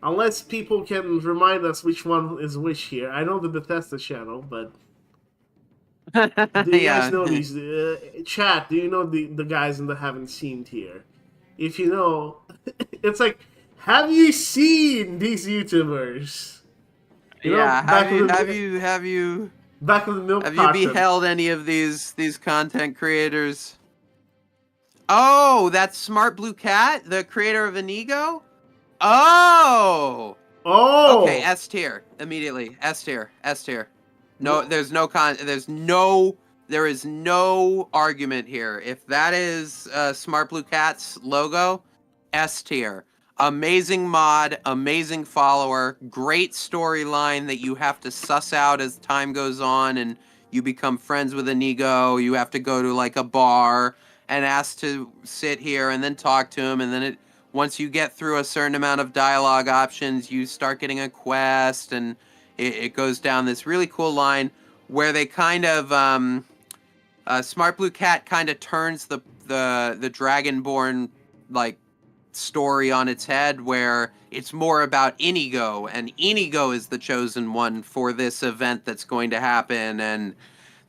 Unless people can remind us which one is which here. I know the Bethesda channel, but... Do you guys Yeah. know these? Chat, do you know the guys in the haven't seen tier? If you know, it's like, have you seen these YouTubers? You know, Yeah. back of the milk Have you carton. beheld any of these content creators? Oh, that's Smart Blue Cat, the creator of Inigo? Oh! Okay, Oh, S tier immediately. S tier. S tier. No, Wha- there is no argument here. If that is Smart Blue Cat's logo, S tier. Amazing mod, amazing follower, great storyline that you have to suss out as time goes on and you become friends with Inigo. You have to go to like a bar and ask to sit here and then talk to him, and then once you get through a certain amount of dialogue options, you start getting a quest, and it goes down this really cool line where they kind of Smart Blue Cat kind of turns the Dragonborn like story on its head, where it's more about Inigo, and Inigo is the chosen one for this event that's going to happen, and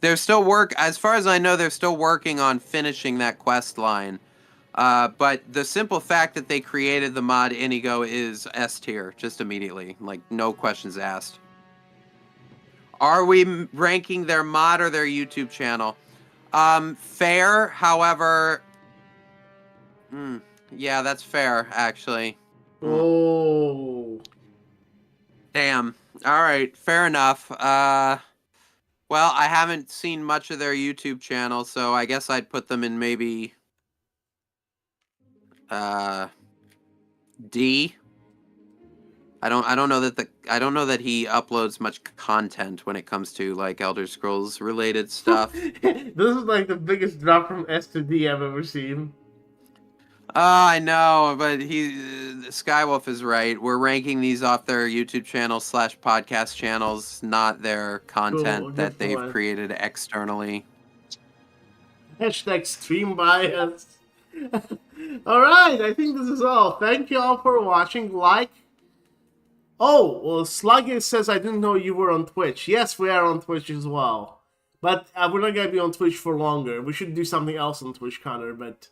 they're still as far as I know, they're still working on finishing that quest line. But the simple fact that they created the mod Inigo is S tier, just immediately. Like, no questions asked. Are we ranking their mod or their YouTube channel? Fair, however... yeah, that's fair, actually. oh. Damn. Alright, fair enough. Well, I haven't seen much of their YouTube channel, so I guess I'd put them in maybe... D. I don't know that he uploads much content when it comes to like Elder Scrolls related stuff. This is like the biggest drop from S to D I've ever seen. I know, but Skywolf is right. We're ranking these off their YouTube channel / podcast channels, not their content Cool, that they've point. created externally. Hashtag stream bias. Alright, I think this is all. Thank you all for watching. Oh, well, Sluggish says, I didn't know you were on Twitch. Yes, we are on Twitch as well. But we're not going to be on Twitch for longer. We should do something else on Twitch, Connor, but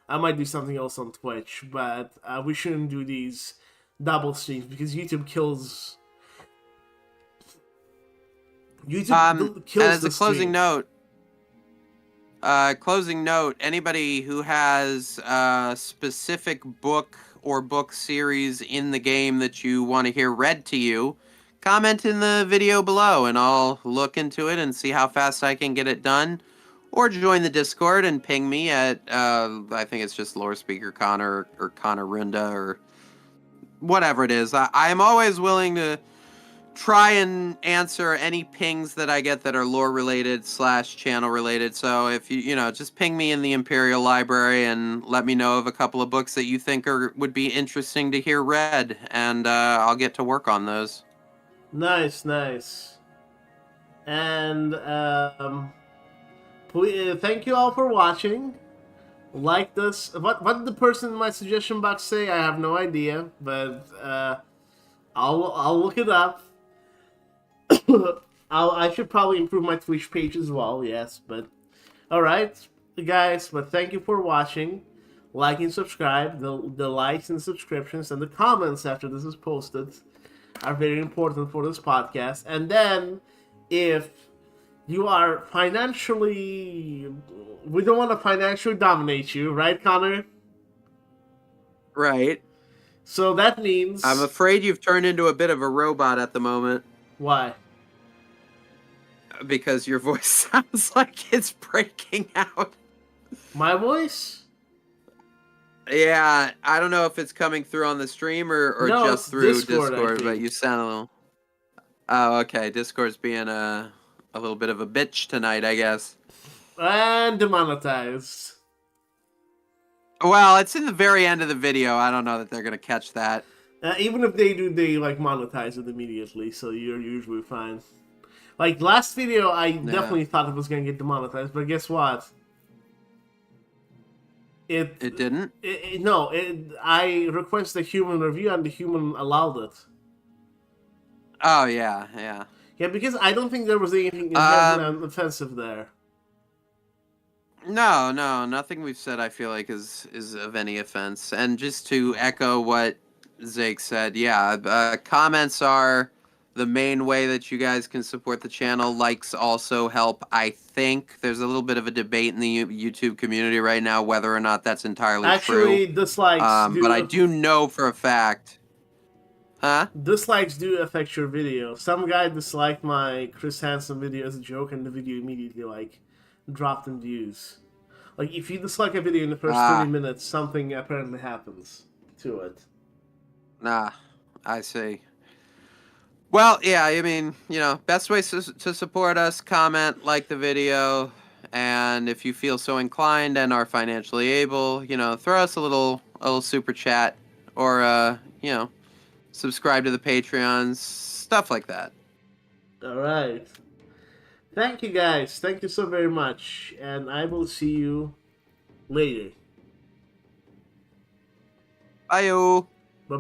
I might do something else on Twitch. But we shouldn't do these double streams because YouTube kills... YouTube kills and as a closing note, anybody who has a specific book or book series in the game that you want to hear read to you, comment in the video below and I'll look into it and see how fast I can get it done. Or join the Discord and ping me at, I think it's just Lorespeaker Connor or Connor Runda or whatever it is. I'm always willing to try and answer any pings that I get that are lore related / channel related. So if you just ping me in the Imperial Library and let me know of a couple of books that you think would be interesting to hear read, and I'll get to work on those. Nice. And please, thank you all for watching. Like this. What did the person in my suggestion box say? I have no idea, but I'll look it up. I should probably improve my Twitch page as well, yes, but alright, guys, but thank you for watching. Like and subscribe. The likes and subscriptions and the comments after this is posted are very important for this podcast. And then, if you are financially... We don't want to financially dominate you, right, Connor? Right. So that means... I'm afraid you've turned into a bit of a robot at the moment. Why? Because your voice sounds like it's breaking out. My voice? Yeah, I don't know if it's coming through on the stream or no, just through Discord, but you sound a little... Oh, okay. Discord's being a little bit of a bitch tonight, I guess. And demonetized. Well, it's in the very end of the video. I don't know that they're going to catch that. Even if they do, they like monetize it immediately, so you're usually fine. Like last video, I definitely thought it was going to get demonetized, but guess what? It didn't? No, I requested a human review and the human allowed it. Oh, yeah. Yeah, because I don't think there was anything inherently offensive there. No, nothing we've said I feel like is of any offense. And just to echo what Zake said, yeah, comments are the main way that you guys can support the channel. Likes also help. I think there's a little bit of a debate in the YouTube community right now whether or not that's entirely true. Actually, dislikes but I do know for a fact. Huh? Dislikes do affect your video. Some guy disliked my Chris Hansen video as a joke, and the video immediately like dropped in views. Like if you dislike a video in the first 30 minutes, something apparently happens to it. Nah, I see. Well, yeah, I mean, best ways to support us: comment, like the video, and if you feel so inclined and are financially able, throw us a little super chat, or subscribe to the Patreons, stuff like that. All right. Thank you, guys. Thank you so very much, and I will see you later. Bye.